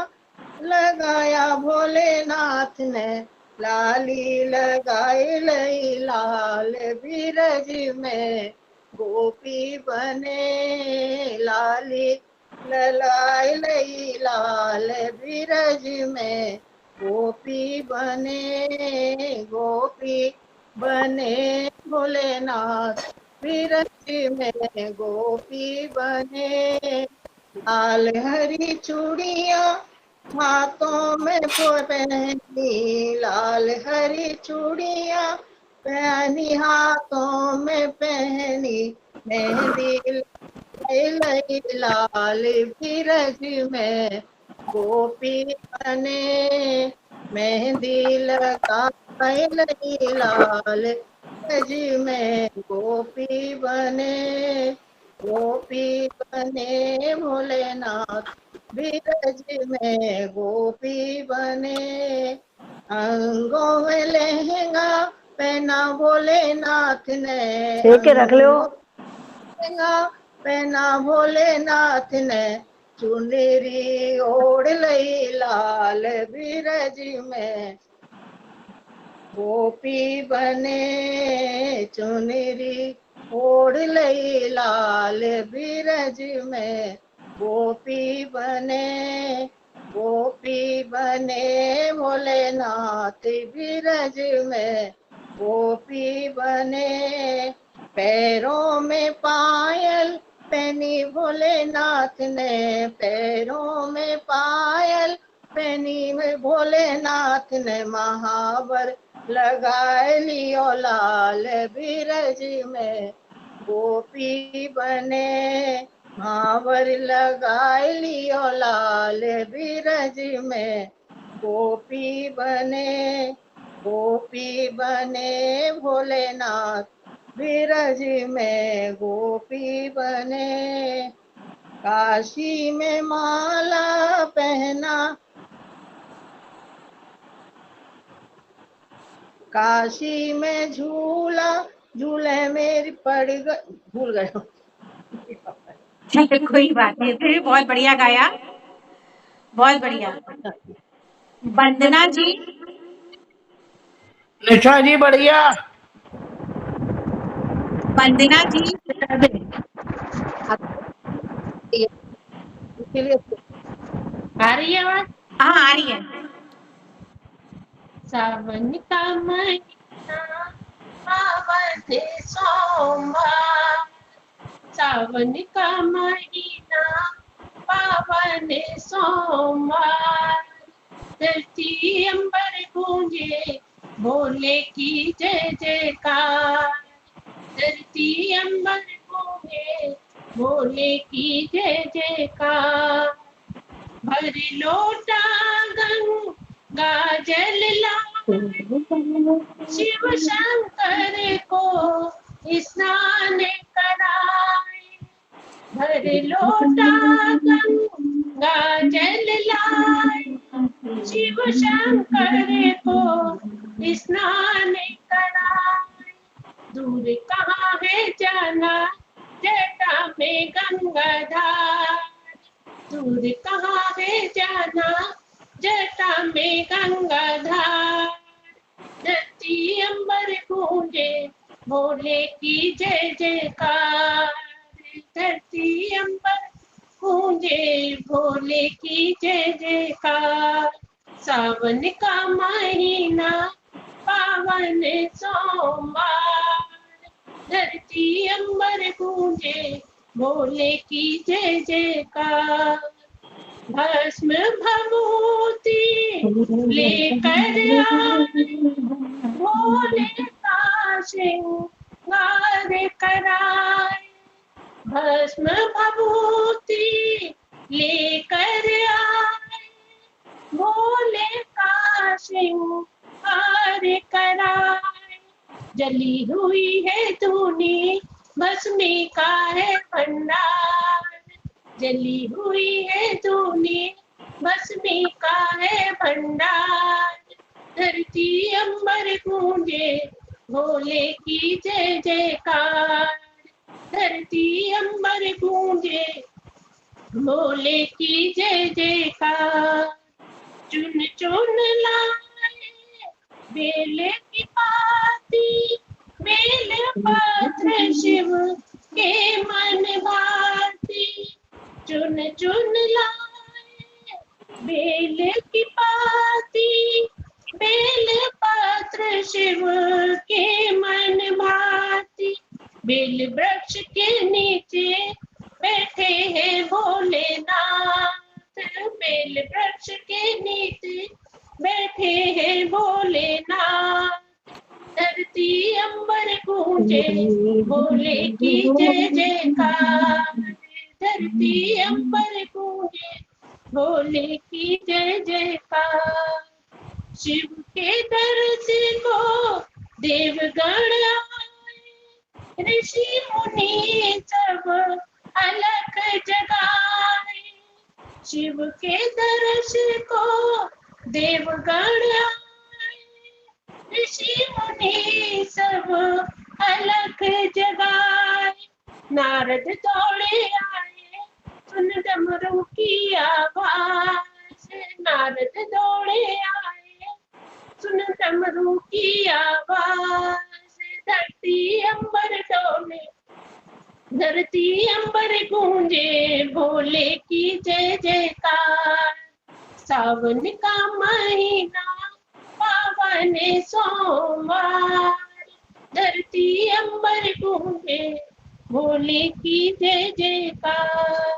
लगाया भोलेनाथ ने। लाली लगाई लई लाल ब्रज में, गोपी बने, लाली ललाई लई लाल ब्रज में, गोपी बने, गोपी बने भोलेनाथ ब्रज में, गोपी बने। लाल हरी चूड़िया हाथों में पहनी लाल हरी चूड़ियां, पहनी हाथों में पहनी मेहंदी लई लाल बिरज में गोपी बने, मेहंदी लगाई लई लाल बिरज में गोपी बने, गोपी बने भोलेनाथ बिरज में गोपी बने, अंगों में लहंगा पहना भोलेनाथ ने, ठीक है रख लो। लहंगा पहना भोलेनाथ ने, चुनरी ओढ़ लई लाल बिरज में गोपी बने, चुनरी ओढ़ लई लाल बिरज में गोपी बने, गोपी बने भोलेनाथ बिरज में गोपी बने, पैरों में पायल पहनी भोलेनाथ ने, पैरों में पायल पहनी भोलेनाथ ने, महावर लगाए लियो लाल बिरज में गोपी बने, महावर लगाए लियो लाल बिरज में गोपी बने, गोपी बने भोलेनाथ बिरज में गोपी बने, काशी में माला पहना, काशी में झूला झूले मेरी पड़ गई, भूल गए। चलिए कोई बात नहीं, फिर भी बहुत बढ़िया गाया, बहुत बढ़िया। वंदना जी। निशा जी बढ़िया। वंदना जी। आ रही है आवाज? हाँ आ रही है। सावन का महीना पावन सोमवार, सावन का महीना पावन सोमवार, धरती अंबर गूंजे भोले की जय जयकार, धरती अंबर गूंजे भोले की जय जयकार, भर लोटा गंगा जल लाए, शिव शंकर को स्नान कराए, भर लोटा गंगा जल लाए, शिव शंकर को स्नान कराए, दूर कहाँ है जाना जटा में गंगाधार, दूर कहाँ है जाना जटा में गंगाधार, धरती अंबर गूंजे भोले की जय जयकार, धरती अंबर गूंजे भोले की जय जयकार, सावन का महीना पावन सोमवार, धरती अंबर गूंजे भोले की जय जयकार, भस्म भभूति लेकर आए भोले का श्रृंगार कराए, भस्म भभूति लेकर आए भोले का श्रृंगार कराए, जली हुई है धूनी भस्मी का है भंडार, जली हुई है धूनी भस्मी का है भंडार, धरती अंबर गूंजे भोले की जय जयकार, धरती अंबर गूंजे भोले की जय जयकार, चुन चुन लाए बेल की पाती, बेल पत्र शिव के मन भाती, चुन चुन लाए बेल की पाती, बेल पत्र शिव के मन भाती, बेल वृक्ष के नीचे बैठे हैं भोलेनाथ, बेल वृक्ष के गूंजे भोले की जय जयकार, धरती अंबर गूंजे भोले की जय जयकार। शिव के दर्श को देवगण आए, ऋषि मुनि सब अलख जगाए। शिव के दर्श को देवगण आए, ऋषि मुनि सब अलख जगाए। नारद दौड़े आए, सुन डमरू की आवाज। नारद दौड़े आए, सुन डमरू की आवाज। धरती अंबर डोले, धरती अंबर गूंजे भोले की जय जयकार। सावन का महीना पावन सोमवार, धरती अंबर गूंजे भोले की जय जयकार।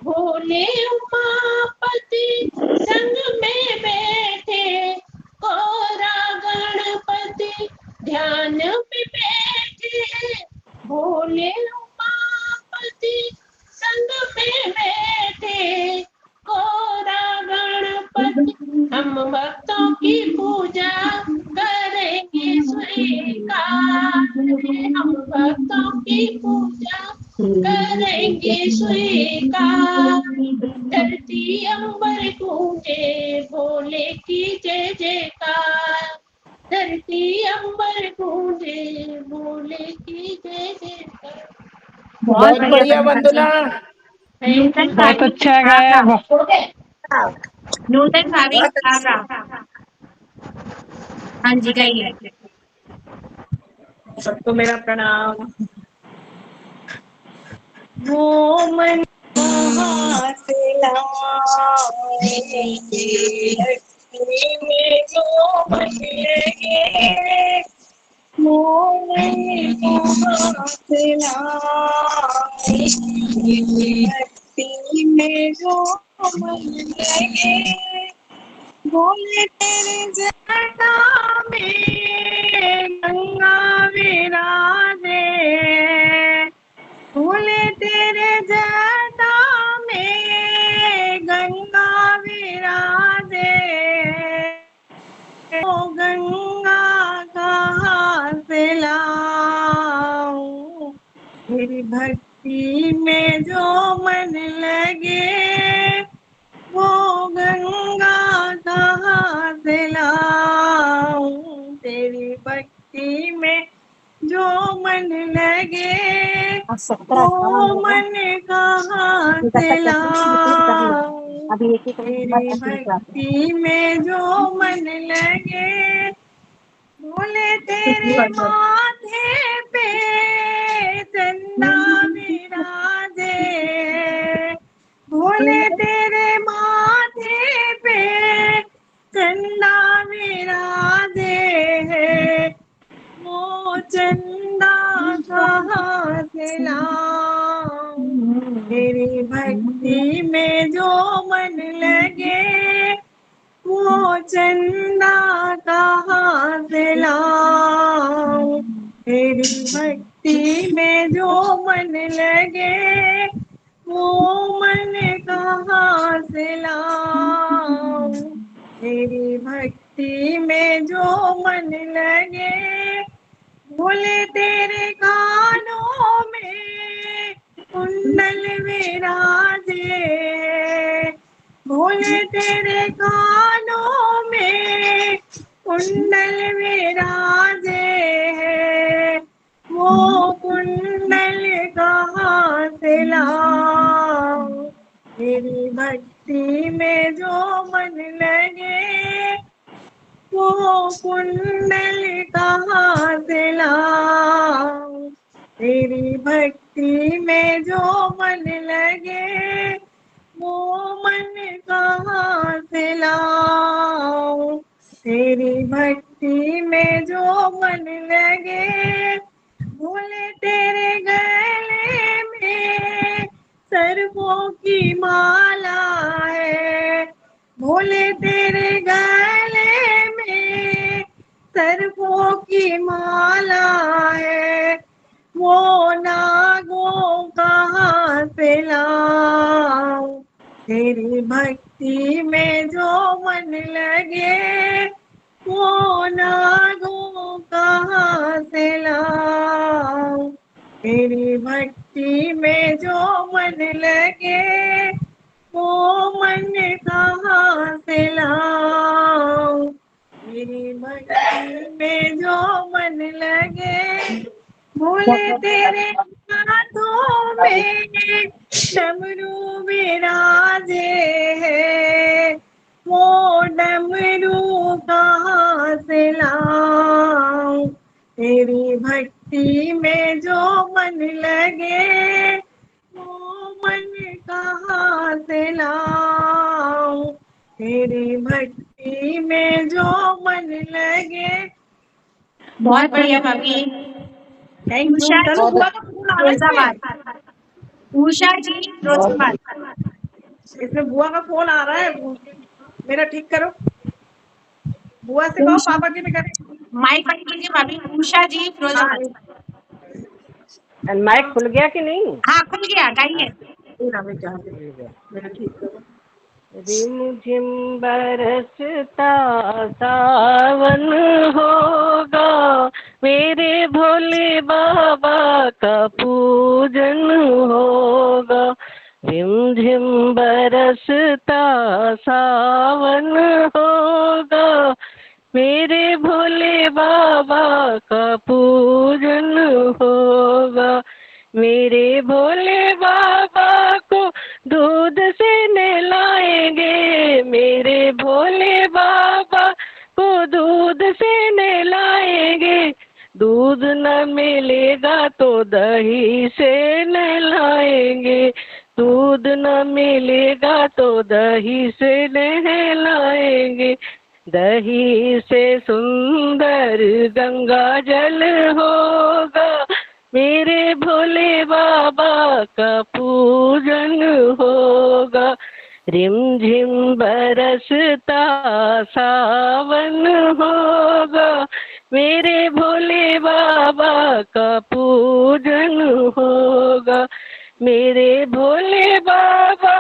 भोले उमापति संग में बैठे, कोरा गणपति ध्यान में बैठे। भोले उमापति संग में बैठे, कोरा गणपति हम भक्तों की पूजा करेंगे स्वीकार। हम भक्तों की पूजा करेंगे स्वीकार। धरती अंबर गूंजे भोले की जय जयकार, धरती अंबर गूंजे भोले की जय जयकार। बहुत बढ़िया वंदना, बहुत अच्छा गाया। नूतन भाभी हाँ जी गाइए। सबको मेरा प्रणाम। वो मन हाथ लाए में जो मन लगे, वो मन हाथ लाए भक्ति में जो मन लगे। बोले तेरे जटा में गंगा विराजे, बोले तेरे जटा में गंगा विराजे। ओ गंगा कहाँ से लाऊं, मेरी भक्ति में जो मन लगे। वो गंगा कहाँ से लाऊं, तेरी भक्ति में जो मन लगे। वो मन कहाँ से लाऊं, तेरी भक्ति में जो मन लगे। बोले तेरे माथे पे चंदा विराजे, बोले तेरे माथे पे चंदा विराजे है। वो चंदा कहाँ से लाऊं, तेरी भक्ति में जो मन लगे। वो चंदा कहाँ से लाऊं, तेरी भक्ति में जो मन लगे। वो मन कहाँ से लाऊं, तेरी भक्ति में जो मन लगे। बोले तेरे कानों में कुंडल विराजे, बोले तेरे कानों में कुंडल विराजे है। वो कुंडल कहाँ से लाऊं, तेरी भक्ति में जो मन लगे। वो कुंडल कहाँ से लाऊं, तेरी भक्ति में जो मन लगे। वो मन कहाँ से लाऊं, तेरी भक्ति में जो मन लगे। बोले तेरे गले में सर्पों की माला है, बोले तेरे गले में सरफों की माला है, वो नागों कहाँ से लाऊं। तेरी भक्ति में जो मन लगे, वो नागों कहाँ से लाऊं। तेरी भक्ति में जो मन लगे, वो मन कहाँ से लाऊं। तेरी भक्ति में जो मन लगे, भोले तेरे हाथों में डमरू विराजे है, वो डमरू कहाँ से लाऊं। तेरी भक्ति में जो मन लगे, वो मन कहाँ से लाऊं। तेरी भक्ति में जो मन लगे। बहुत बढ़िया भाभी। Thank you. उषा चलो बुआ जी का फोन आ रहा है फिरोजाबाद। उषा जी फिरोजाबाद। इसमें बुआ का फोन आ रहा है, मेरा ठीक करो। बुआ से कहो पापा जी में करें। माइक बंद कीजिए भाभी। उषा जी फिरोजाबाद। माइक खुल गया कि नहीं? हाँ खुल गया, गाइए। मेरा ठीक करो। रिम झिम बरसता सावन होगा, मेरे भोले बाबा का पूजन होगा। रिम झिम बरसता सावन होगा, मेरे भोले बाबा का पूजन होगा। मेरे भोले बाबा को दूध से नहलाएंगे, मेरे भोले बाबा को दूध से नहलाएंगे। दूध न मिलेगा तो दही से नहलाएंगे, दूध न मिलेगा तो दही से नहलाएंगे। दही से सुंदर गंगा जल होगा, मेरे भोले बाबा का पूजन होगा। रिम झिम बरसता सावन होगा, मेरे भोले बाबा का पूजन होगा। मेरे भोले बाबा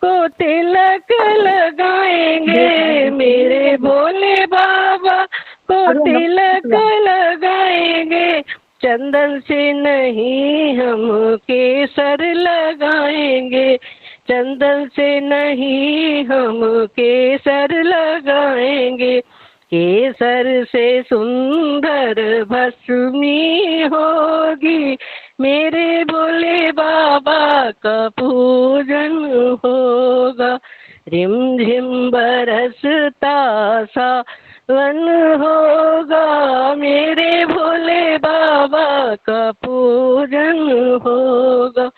को तिलक लगाएंगे, मेरे भोले बाबा को तिलक लगाएंगे। चंदन से नहीं हम केसर लगाएंगे, चंदन से नहीं हम केसर लगाएंगे। केसर से सुंदर भस्मी होगी, मेरे भोले बाबा का पूजन होगा। रिम झिम बरसता सावन होगा, मेरे भोले बाबा का पूजन होगा।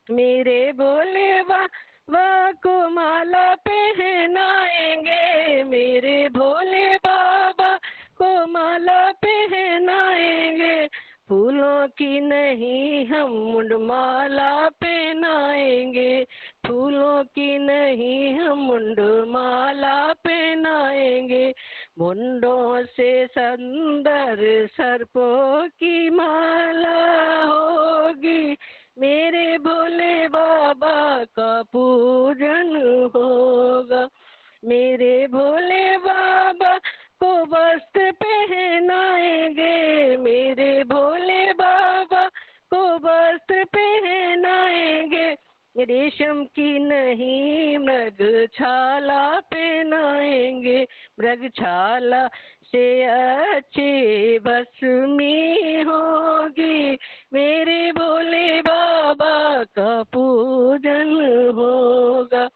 मेरे भोले बाबा को माला पहनाएंगे, मेरे भोले बाबा को माला पहनाएंगे। फूलों की नहीं हम मुंडमाला पहनाएंगे, फूलों की नहीं हम मुंडमाला पहनाएंगे। मुंडों से सुंदर सर्पों की माला होगी, मेरे भोले बाबा का पूजन होगा। मेरे भोले बाबा को वस्त्र पहनाएंगे, मेरे भोले बाबा को वस्त्र पहनाएंगे। रेशम की नहीं मृगछाला पहनाएंगे, मृगछाला से अच्छी भस्मी होगी, मेरे भोले बाबा का पूजन होगा।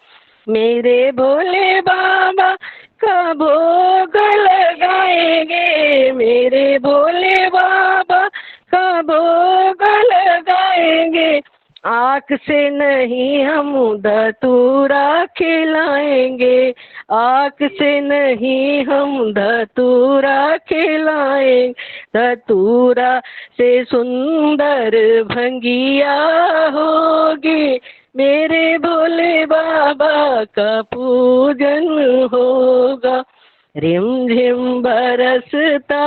मेरे भोले बाबा का भोग लगाएंगे, मेरे भोले बाबा का भोग लगाएंगे। आँख से नहीं हम धतूरा खिलाएंगे, आँख से नहीं हम धतूरा खिलाएंगे। धतूरा से सुंदर भंगिया होगी, मेरे भोले बाबा का पूजन होगा। रिम झिम बरसता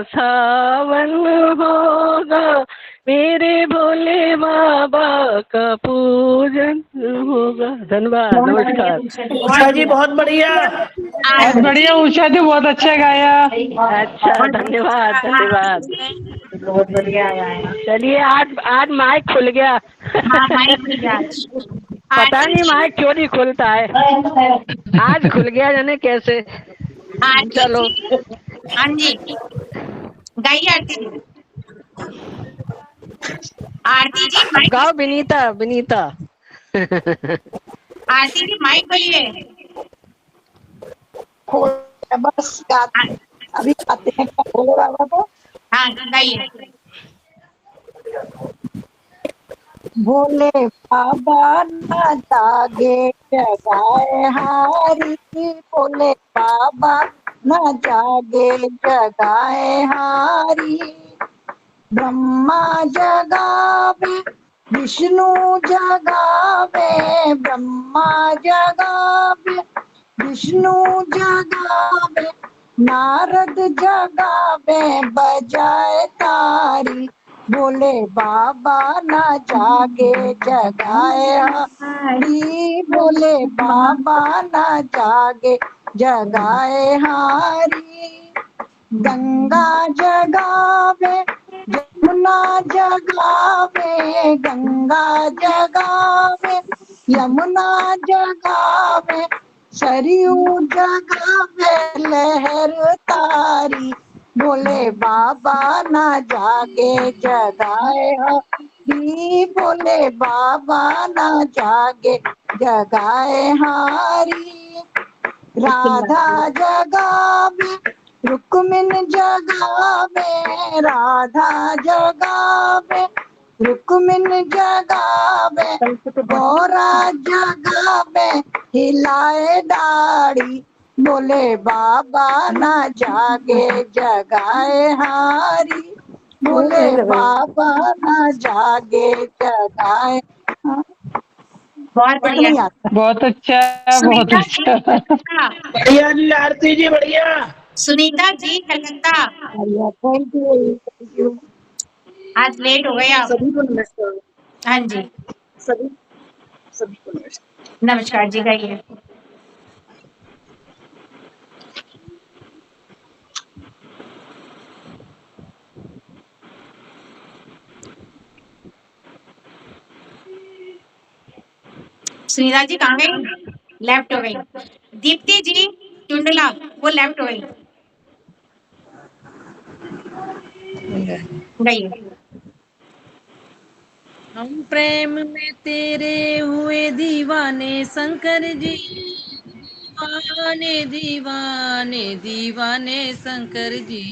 सावन होगा, मेरे भोले बाबा का पूजन होगा। धन्यवाद, नमस्कार। उषा जी बहुत बढ़िया। बहुत बढ़िया उषा जी, बहुत अच्छा गाया। अच्छा, धन्यवाद धन्यवाद। बहुत बढ़िया गाया। चलिए, आज माइक खुल गया। हाँ माइक खुल गया आज। पता नहीं माइक क्यों नहीं खुलता है, आज खुल गया, जाने कैसे। आरती चलो, जी, हाँ जी गाइए आरती जी। आरती जी अब माइक, गाओ विनीता, विनीता। आरती जी माइक खोलिए। बस अभी आते हैं भोले बाबा को। हाँ गाइए। भोले बाबा ना जागे जगाए हारी, भोले बाबा ना जागे जगाए हारी। ब्रह्मा जगावे विष्णु जगावे, ब्रह्मा जगावे विष्णु जगावे, नारद जगावे बजाए तारी। भोले बाबा ना जागे जगाए हारी, भोले बाबा ना जागे जगाए हारी। गंगा जगावे यमुना जगावे, गंगा जगावे यमुना जगावे, सरयू जगावे लहर तारी। भोले बाबा ना जागे जगाए हारी, भोले बाबा ना जागे जगाए हारी। राधा जगावे रुक्मिन जगावे, राधा जगावे रुक्मिन जगावे, गौरा जगावे हिलाए दाढ़ी। बोले बाबा ना जागे जगाए हारी, बोले बाबा ना जागे जगाए। बहुत बढ़िया, बहुत अच्छा, बहुत सुनीता जी अच्छा। कलकत्ता। बढ़िया जी, आरती जी बढ़िया। Sunita ji Calcutta, thank you. आज लेट हो गए आप। सभी को नमस्कार। हाँ जी सभी सभी को नमस्कार। नमस्कार जी गाइए। सुनीता जी कहाँ गई? लेफ्ट हो गई। दीप्ति जी टुंडला, वो लेफ्ट हो गई। गई। हम प्रेम में तेरे हुए दीवाने शंकर जी, दीवाने दीवाने दीवाने शंकर जी।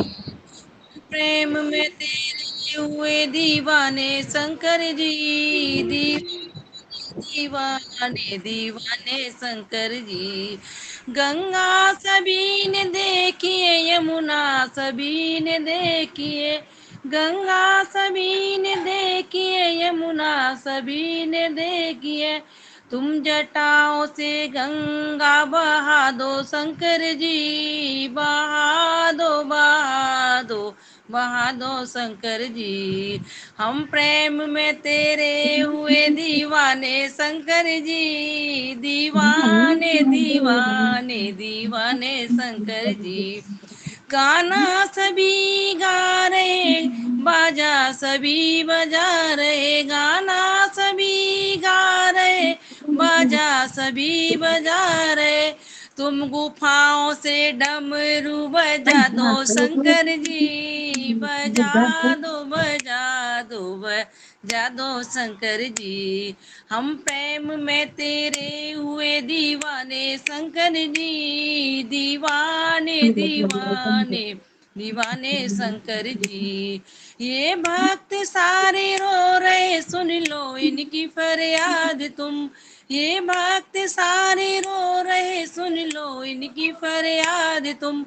प्रेम में तेरे हुए दीवाने शंकर जी, दीवाने दीवाने शंकर जी। गंगा सभी ने देखिए, यमुना सभी ने देखिए, गंगा सभी ने देखिए, यमुना सभी ने देखिए। तुम जटाओं से गंगा बहा दो शंकर जी, बहा दो बहा दो बहा दो शंकर जी। हम प्रेम में तेरे हुए दीवाने शंकर जी, दीवाने दीवाने दीवाने शंकर जी। गाना सभी गा रहे, बाजा सभी बजा रहे, गाना सभी गा रहे, बाजा सभी बजा रहे। तुम गुफाओं से डमरू बजा दो शंकर जी, बजा दो बजा दो बजा दो शंकर जी। हम प्रेम में तेरे हुए दीवाने शंकर जी, दीवाने दीवाने दीवाने शंकर जी। ये भक्त सारे रो रहे, सुन लो इनकी फरियाद तुम। ये भक्त सारे रो रहे, सुन लो इनकी फरियाद तुम।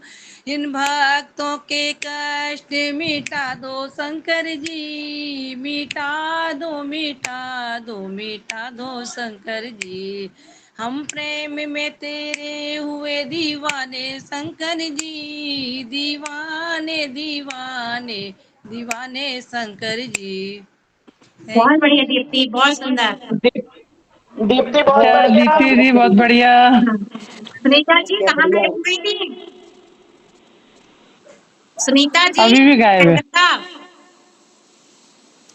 इन भक्तों के कष्ट मिटा दो शंकर जी, मिटा दो मिटा दो मिटा दो शंकर जी। हम प्रेम में तेरे हुए दीवाने शंकर जी, दीवाने दीवाने दीवाने शंकर जी। बहुत बढ़िया दीप्ति, बहुत सुंदर। दीप्ति बहुत अच्छा बढ़िया। दीप्ति जी बहुत बढ़िया। सुनीता जी कहाँ गायब हो गई थी? सुनीता जी अभी भी गायब है। कलकत्ता।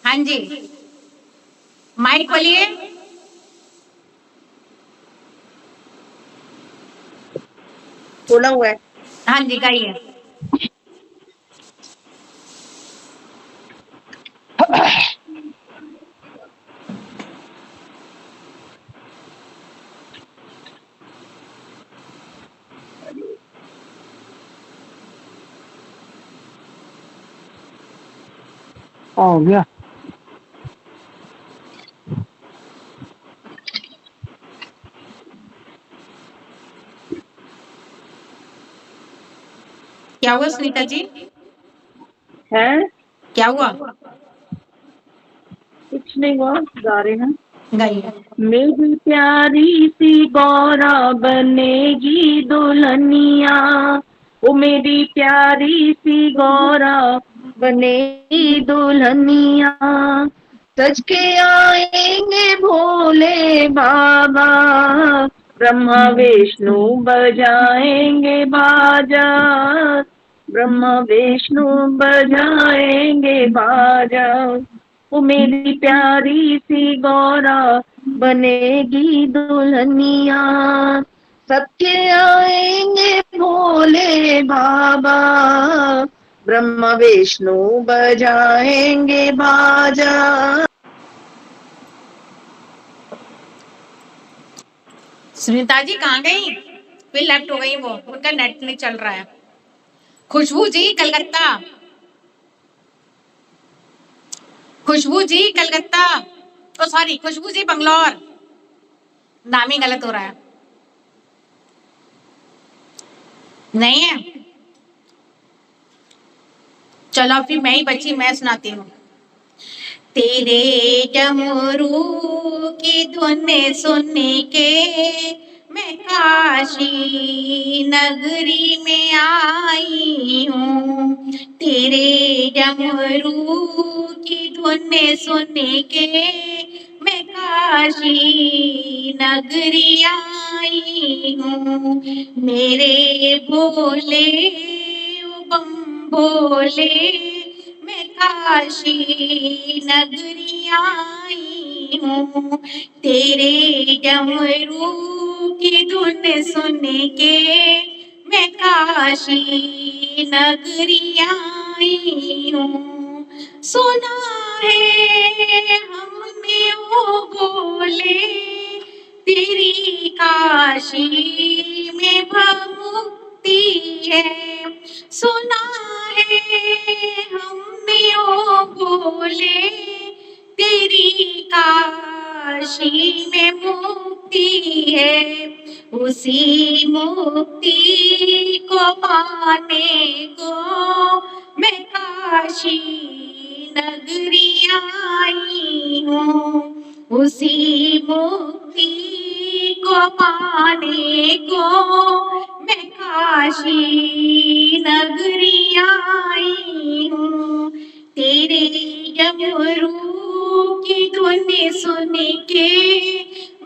हाँ जी, माइक खोलिए। खोला हुआ है। हाँ जी, गाइए। हो गया। क्या हुआ सुनीता जी? है क्या हुआ? कुछ नहीं हुआ, गा रहे हैं। गाइए। मेरी प्यारी सी गौरा बनेगी दुल्हनिया, ओ मेरी प्यारी सी गौरा बनेगी दुल्हनिया, सज के आएंगे भोले बाबा, ब्रह्मा विष्णु बजाएंगे बाजा, ब्रह्मा विष्णु बजाएंगे बाजा, वो मेरी प्यारी सी गौरा बनेगी दुल्हनिया, सबके आएंगे भोले बाबा, ब्रह्मा विष्णु बजाएंगे बाजा। सुनीता जी कहाँ गई? फिर लेफ्ट हो गई वो, उनका नेट नहीं चल रहा है। खुशबू जी कलकत्ता, खुशबू जी कलकत्ता, ओ सॉरी खुशबू जी बंगलौर, नाम ही गलत हो रहा है। नहीं है? चलो फिर मैं ही बची, मैं सुनाती हूँ। तेरे डमरू की धुन सुन के मैं काशी नगरी में आई हूँ, तेरे डमरू की धुन सुन के मैं काशी नगरी आई हूँ, मेरे भोले ओ बम भोले मैं काशी नगरी आई हूँ, तेरे डमरू की धुन सुन के मैं काशी नगरी आई हूँ, सुना है हमने ओ भोले तेरी काशी में मुक्ति है, सुना है हमने ओ भोले तेरी काशी में मुक्ति है, उसी मुक्ति को पाने को मैं काशी नगरी आई हूँ, उसी मुक्ति को पाने को मैं काशी नगरी आई हूँ, तेरे डमरू की धुन सुन के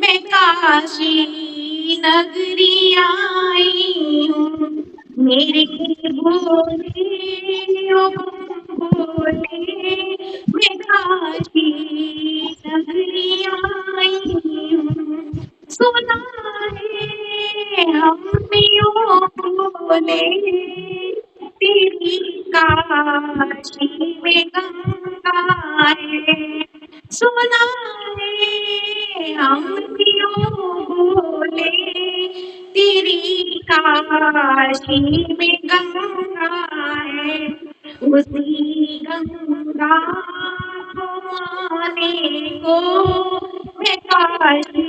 मैं काशी नगरी आई हूँ, मेरे भोले ओ भोले मैं काशी नगरी आई हूँ, सुना है हमने ओ भोले तेरी काशी में गंगा है, सुना है हमने ओ भोले तेरी काशी में गंगा है, उसी गंगा को माने को मैं काशी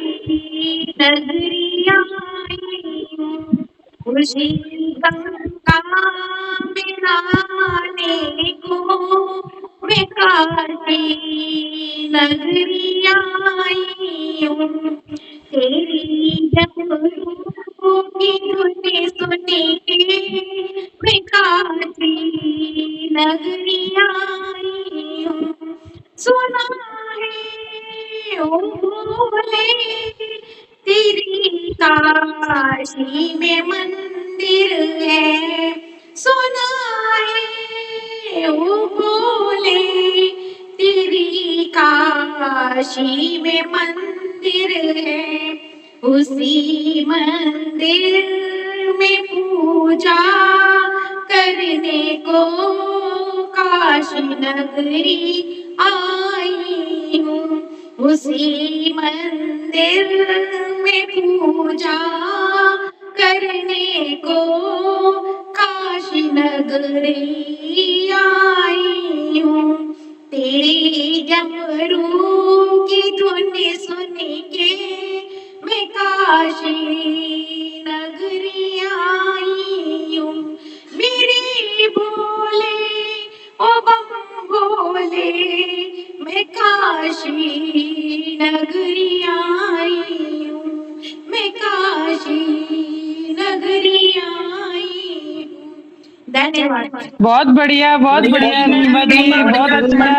नगरी आई हूँ, उसी गंगा में नहाने को मैं काशी नगरी आई हूँ, तेरी डमरू की धुन सुन के मैं काशी नगरी आई हूँ। सुना है ओ भोले तेरी काशी में मंदिर है। सुना है ओ भोले तेरी काशी में मंदिर है। उसी मंदिर में पूजा करने को काशी नगरी आई हूँ। उसी मंदिर में पूजा करने को काशी नगरी आई हूँ। तेरी डमरू की धुन सुन के मैं काशी नगरी आई हूँ। मेरे भोले ओ बम भोले मैं काशी नगरी आई हूँ। मैं काशी नगरी आई हूँ। धन्यवाद। बहुत बढ़िया नीमा जी, बहुत अच्छा।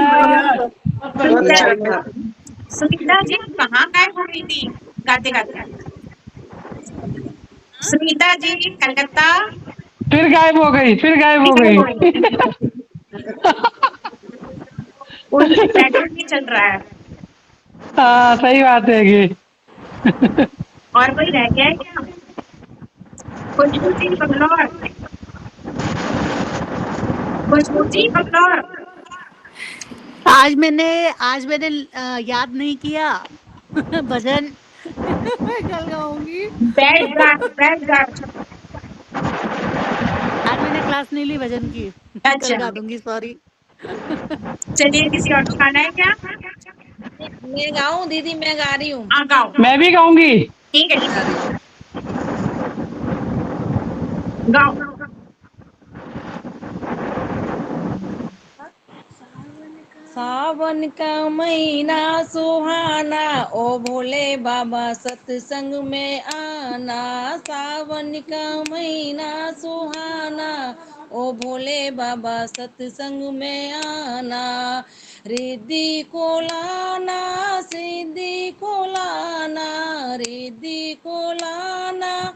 सुनीता जी कहाँ गायब हो गई थी गाते गाते? सुनीता जी कलकत्ता फिर गायब हो गई। उनकी प्रैक्टिस भी चल रहा है। हाँ सही बात है ये। और कोई रह गया है क्या? खुशबू जी बंगलौर, खुशबू जी बंगलौर। आज मैंने याद नहीं किया भजन कल गाऊंगी। बैठ जा। आज मैंने क्लास नहीं ली भजन की। कल गा दूंगी, सॉरी। चलिए किसी और को गाना है क्या? मैं गाऊं दीदी? मैं गा रही हूँ। हाँ गाओ। मैं भी गाऊंगी। ठीक है गाओ। सावन का महीना सुहाना, ओ भोले बाबा सत्संग में आना। सावन का महीना सुहाना, ओ भोले बाबा सत्संग में आना। रिद्धि को लाना, सिद्धि को लाना, रिद्धि को लाना,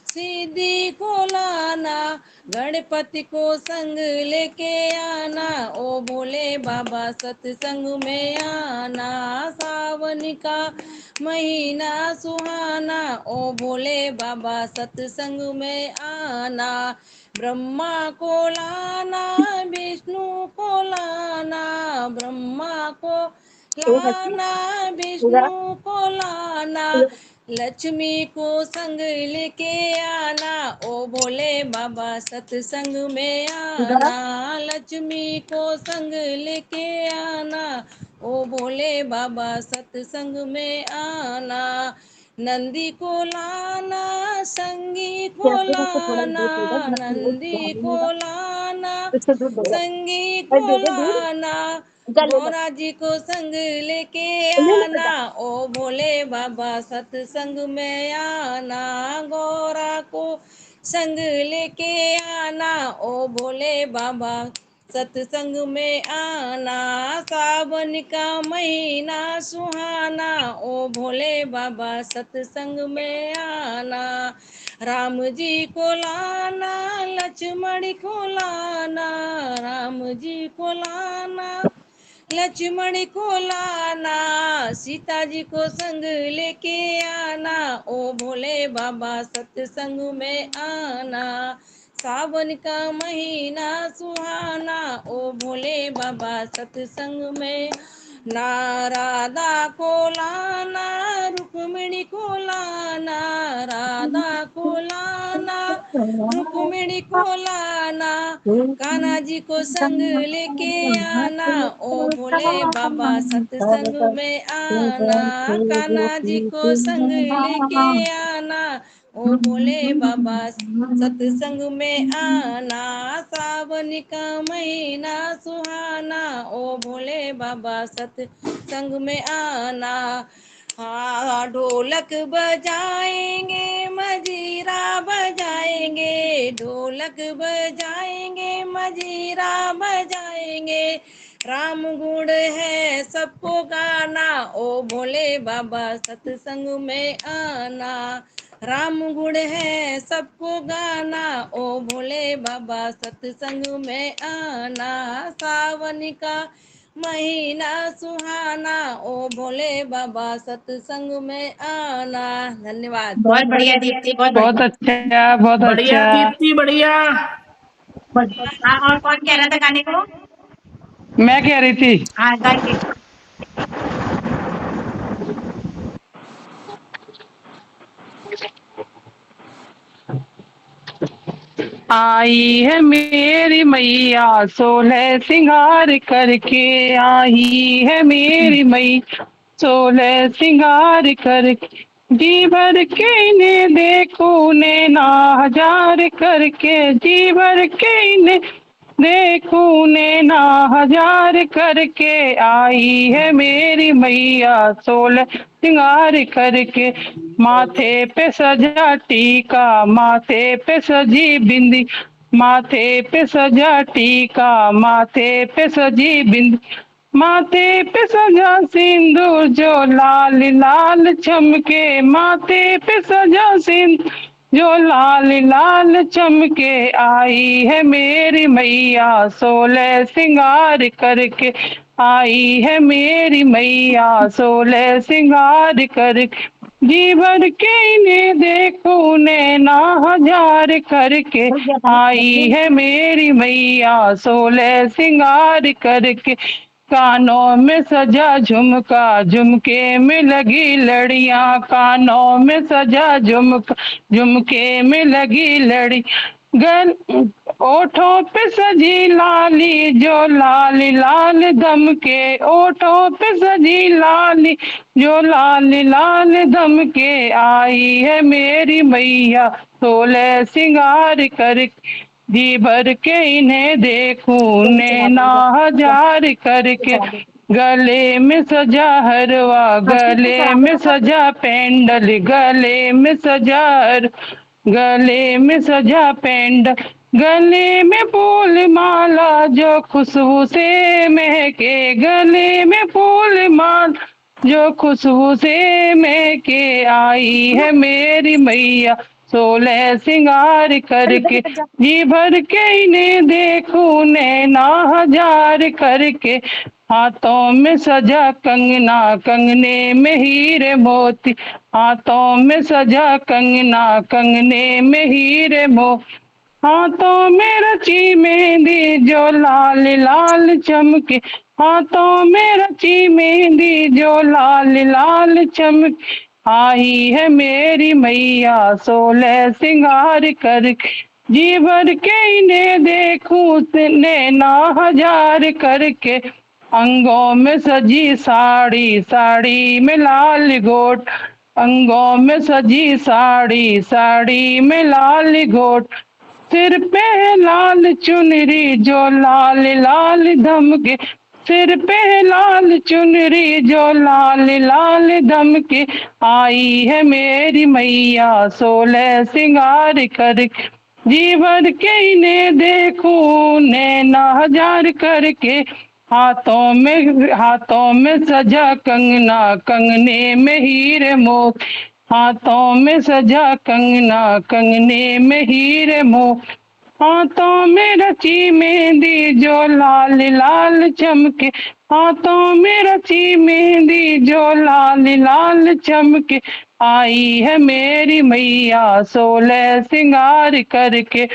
सिद्धि को लाना। गणपति को संग लेके आना, ओ भोले बाबा सत्संग में आना। सावन का महीना सुहाना, ओ भोले बाबा सत्संग में आना। ब्रह्मा को लाना, विष्णु को लाना, ब्रह्मा को लाना, विष्णु को लाना। लक्ष्मी को संग लेके आना, ओ भोले बाबा सत्संग में आना। लक्ष्मी को संग लेके आना, ओ भोले बाबा सत्संग में आना। नंदी को लाना, संगी को लाना, नंदी को लाना, संगी को लाना। गौरा जी को संग लेके आना, ओ भोले बाबा सत्संग में आना। गौरा को संग लेके आना, ओ भोले बाबा सत्संग में आना। सावन का महीना सुहाना, ओ भोले बाबा सत्संग में आना। राम जी को लाना, लक्ष्मण को लाना, राम जी को लाना, लक्ष्मण को लाना। सीता जी को संग लेके आना, ओ भोले बाबा सत्संग में आना। सावन का महीना सुहाना, ओ भोले बाबा सत्संग में। ना राधा को लाना, रुक्मिणी को लाना, राधा को लाना, रुक्मिणी को लाना। कान्हा जी को संग लेके आना, ओ भोले बाबा सत्संग में आना। कान्हा जी को संग लेके आना, ओ भोले बाबा सत्संग में आना। सावन का महीना सुहाना, ओ भोले बाबा सत्संग में आना। हाँ ढोलक बजाएंगे मजीरा बजाएंगे, ढोलक बजाएंगे मजीरा बजाएंगे। राम गुण है सबको गाना, ओ भोले बाबा सत्संग में आना। राम गुण है सबको गाना, ओ भोले बाबा सत्संग में आना। सावन का महीना सुहाना, ओ भोले बाबा सत्संग में आना। धन्यवाद। बहुत बढ़िया दीप्ति, बहुत बहुत अच्छा, बहुत बढ़िया अच्छा। दीप्ति, बढ़िया। हाँ, और कौन कह रहा था गाने को? मैं कह रही थी। हाँ गाइए। आई है मेरी मैया 16 सिंगार करके, आई है मेरी मैया 16 सिंगार करके। जी भर के इन्हें देखो नैना हजार करके, जी भर के इन्हें देखो नैना हजार करके। आई है मेरी मैया 16 सिंगार करके। माथे पे सजा टीका, माथे पे सजी बिंदी, माथे पे सजा टीका, माथे पे सजी बिंदी, माथे पे सजा सिंदूर जो लाल लाल चमके, माथे पे सजा सिंदूर जो लाल लाल चमके। आई है मेरी मैया 16 सिंगार करके, आई है मेरी मैया 16 सिंगार करके। जी भर के इन्हें देखो नैना हजार करके, आई है मेरी मैया 16 सिंगार करके। कानों में सजा झुमका, झुमके में लगी लड़ियां, कानों में सजा झुमका, झुमके में लगी लड़ी। गल ओठों पे सजी लाली जो लाल लाल दम के, ओठों पे सजी लाली जो लाल लाल दम के। आई है मेरी मैया 16 सिंगार करके, जी भर के इन्हें देखूं नैना हजार करके। गले में सजा हरवा, गले में सजा पेंडल, गले में सजा गले में सजा पेंडल, गले में फूल माला जो खुशबू से महके, गले में फूल माला जो खुशबू से महके। आई है मेरी मैया 16 सिंगार करके, जी भर के इन्हें देखूं नैना हजार करके। हाथों में सजा कंगना, कंगने में हीरे मोती, हाथों में सजा कंगना, कंगने में हीरे मोती। हाथों में रची मेहंदी जो लाल लाल चमके, हाथों में रची मेहंदी जो लाल लाल चमके। आई है मेरी मैया 16 सिंगार करके, जी भर के इन्हें देखूं नैना हजार करके। अंगों में सजी साड़ी, साड़ी में लाल गोट, अंगों में सजी साड़ी, साड़ी में लाल गोट। सिर पे लाल चुनरी जो लाल लाल धमके, सिर पे लाल चुनरी जो लाल लाल धमके। आई है मेरी मैया 16 सिंगार करके, जी भर के इन्हें देखूं नैना हजार करके। हाथों में सजा कंगना, कंगने में हीरे मोती, हाथों में सजा कंगना, कंगने में हीरे मोती। हाथों में रची मेहंदी जो लाल लाल चमके, हाथों में रची मेहंदी जो लाल लाल चमके। आई है मेरी मैया 16 सिंगार करके।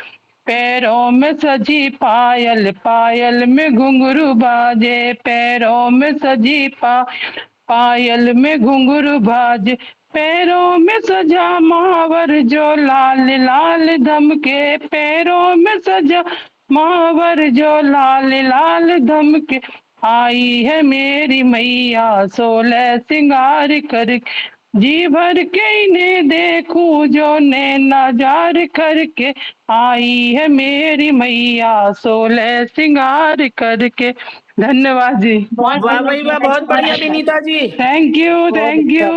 पैरों में सजी पायल, पायल में घुंघरू बाजे, पैरों में सजी पायल में घुंघरू बाजे। पैरों में सजा महावर जो लाल लाल धमके, पैरों में सजा महावर जो लाल लाल धमके। आई है मेरी मैया 16 सिंगार करके, जी भर के इन्हें देखूं जो नैना जार करके। आई है मेरी मैया 16 सिंगार करके। धन्यवाद जी। वाह भाई वाह, बहुत बढ़िया Vinita ji. Thank you thank you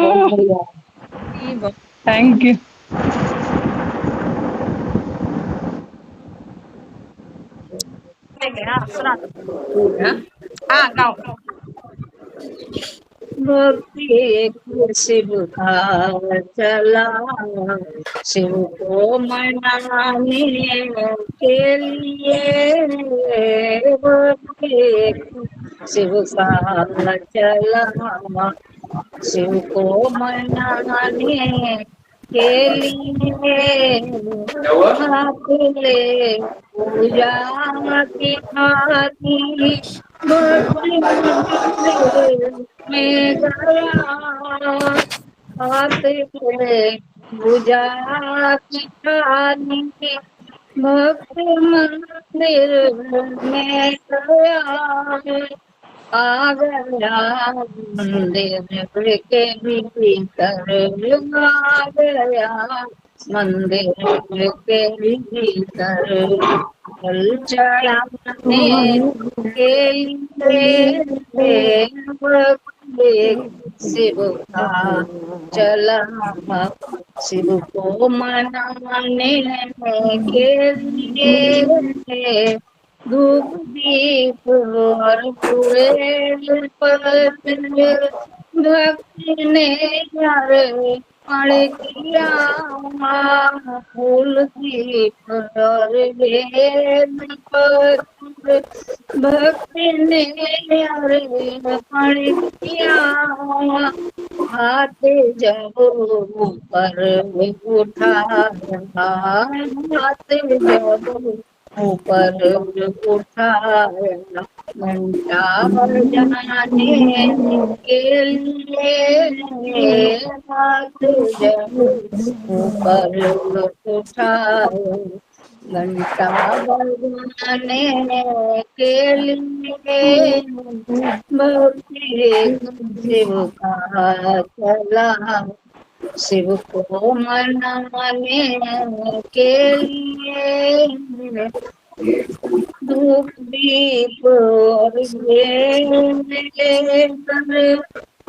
thank you. हाँ गाओ। भक्ति एक शिव का चला, शिव को मनाने के लिए। भक्ति एक शिव का चला, शिव को मनाने के लिए। हाथ ले पूजा की थाली, भक्ति मंदिर में गया। हाथ ले पूजा की थाली, भक्ति मंदिर में गया। आ गया मंदिर के भीतर, आ गया मंदिर के भीतर। जल चढ़ाने के लिए शिव का चला, शिव को मनाने के लिए। धूप दीप और पूरे भक्ति ने अर्पण किया। फूल दीप और बेल पत्र भक्ति ने अर्पण किया। हाथ जब ऊपर उठाया, हाथ जब ऊपर उठाया, घंटा बजाने के लिए। हाथ जब ऊपर उठाया, घंटा बजाने के लिए। भक्ति शिव का चला, शिव को मनाने के लिए। धूप दीप और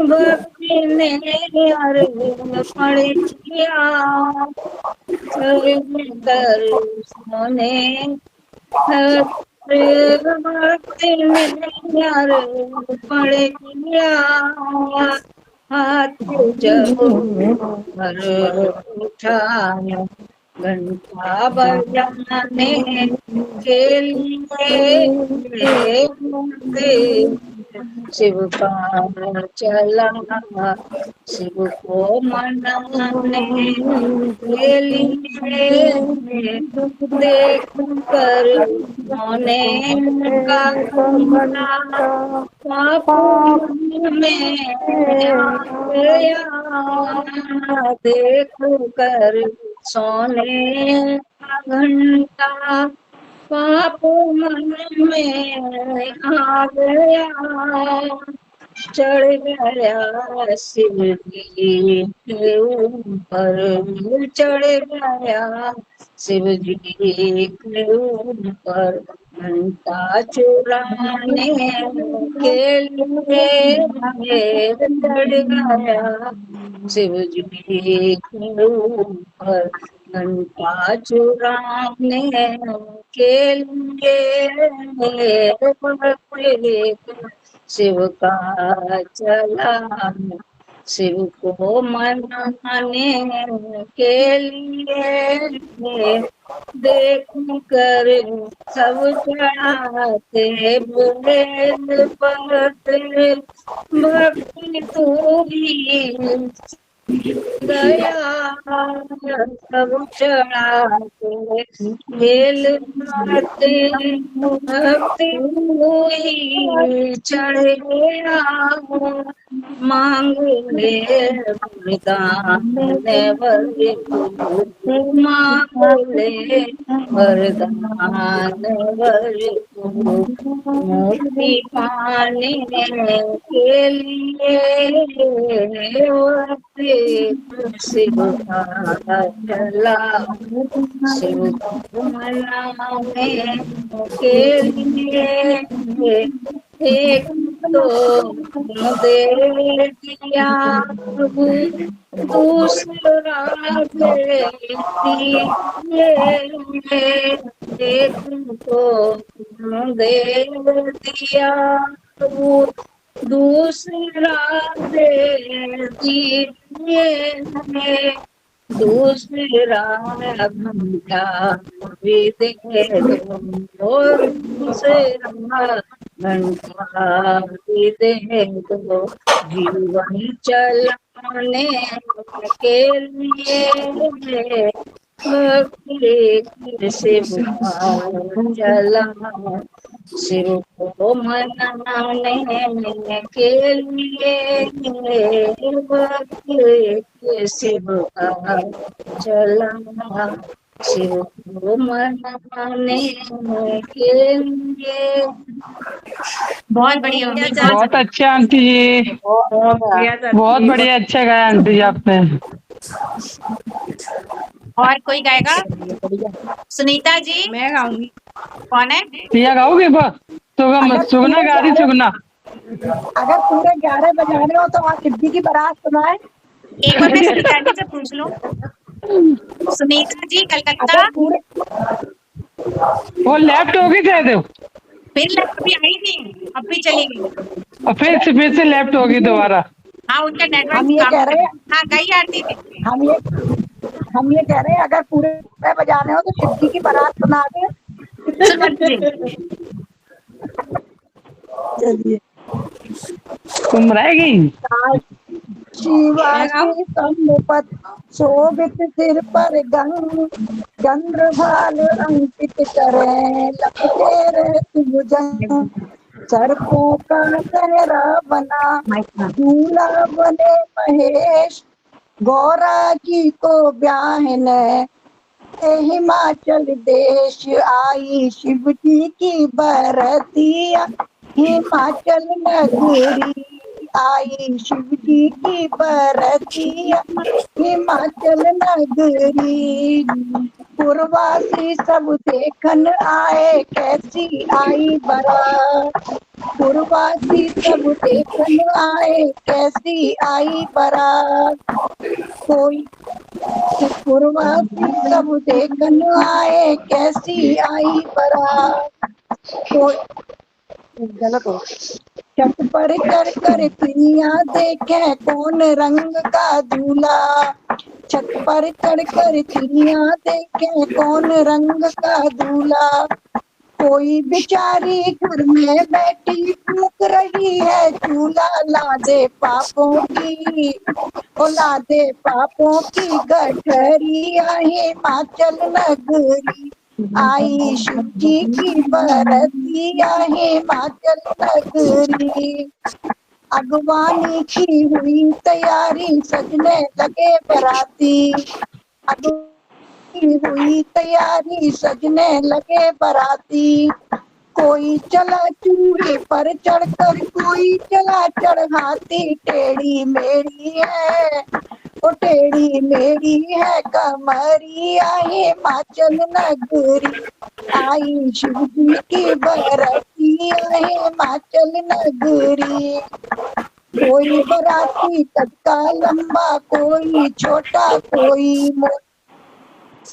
भक्ति ने अर्पण किया। कर सोने भक्ति ने अर्पण किया। हाथ जब पर उठाया, घंटा बजाने के लिए। शिव का चला, शिव को मनाने के लिए। देख कर सोने का घंटा में आ गया। देख कर सोने का घंटा पाप मन में आ गया। चढ़ गया शिव जी के ऊपर, चढ़ गया शिव जी के ऊपर। घंटा चुराने के लिए चढ़ गया शिव जी के ऊपर। घंटा चुराने के लिए शिव का चला, शिव को मनाने के लिए। देख कर सब चढ़ाते बेल पत्र, भक्ति तू भी गया। सब चढ़ाते बेल पत्र, भक्ति तू ही चढ़ गया। मांग ले वरदान नेवर मांग ले वरदान नेवर मुक्ति पाने के लिए शिव का चला शिव को मनाने के लिए एक तो तुम दे दिया प्रभु दूसरा दे दिए एक तो तुम दे दिया प्रभु दूसरा दे दिए दूसरा घंटा भी दे दो और दूसरा घंटा भी दे दो जीवन चलाने के लिए भक्ति शिव चला शिव को मनाने के लिए भक्ति शिव का चला शिव को मनाने के लिए। बहुत बढ़िया, बहुत अच्छा आंटी जी, बहुत बढ़िया, अच्छा गाया आंटी जी आपने। और कोई गाएगा? सुनीता जी, मैं गाऊंगी। कौन है? प्रिया गाओगे? सुगना गा रही, सुगना। अगर पूरे 11 बजाने हो तो आप सिद्धि की बारात सुनाए। एक बार मैं सुनीता जी से पूछ लूं। सुनीता जी कलकत्ता, वो लेफ्ट होगी शायद, फिर लेफ्ट भी आई थी, अब भी चली गई और फिर से लेफ्ट होगी दोबारा। हाँ, उनका नेटवर्क हम ये कह रहे हैं, हाँ गई आरती थी। हम ये कह रहे हैं अगर पूरे बजाने हो तो सिद्धि की बारात सुना दे। चलिए तुम रहेगी। शिवाजी सम्मुपत शोभित सिर पर गंधर्वाल अंकित करे लपटे रहती भुजंग सर्पों का सहरा बना दूल्हा बने महेश गौरा जी को ब्याहने हिमाचल देश आई शिव जी की बरतिया हिमाचल नगरी आई शिव जी की बरतिया हिमाचल नगरी पूर्वासी सब देखन आए कैसी आई बारात पूर्वासी सब देखन आए कैसी आई बारात कोई पूर्वासी सब देखन आए कैसी आई बारात कोई गलत हो छत पर चढ़ कर पिनिया देखे कौन रंग का दूल्हा छत पर चढ़ कर चिड़िया देखे कौन रंग का दूल्हा कोई बेचारी घर में बैठी फूक रही है चूल्हा ला दे पापों की ला दे पापों की गठरी हिमाचल नगरी आई शिव जी की बरतिया हिमाचल नगरी अगवानी की हुई तैयारी सजने लगे बराती हुई तैयारी सजने लगे बराती कोई चला चूहे पर चढ़कर कोई चला चढ़ाती टेढ़ी मेरी है वो टेढ़ी मेरी है कमरिया हिमाचल नगरी आई शिव जी की बरतिया हिमाचल नगरी कोई बराती कद का लंबा कोई छोटा कोई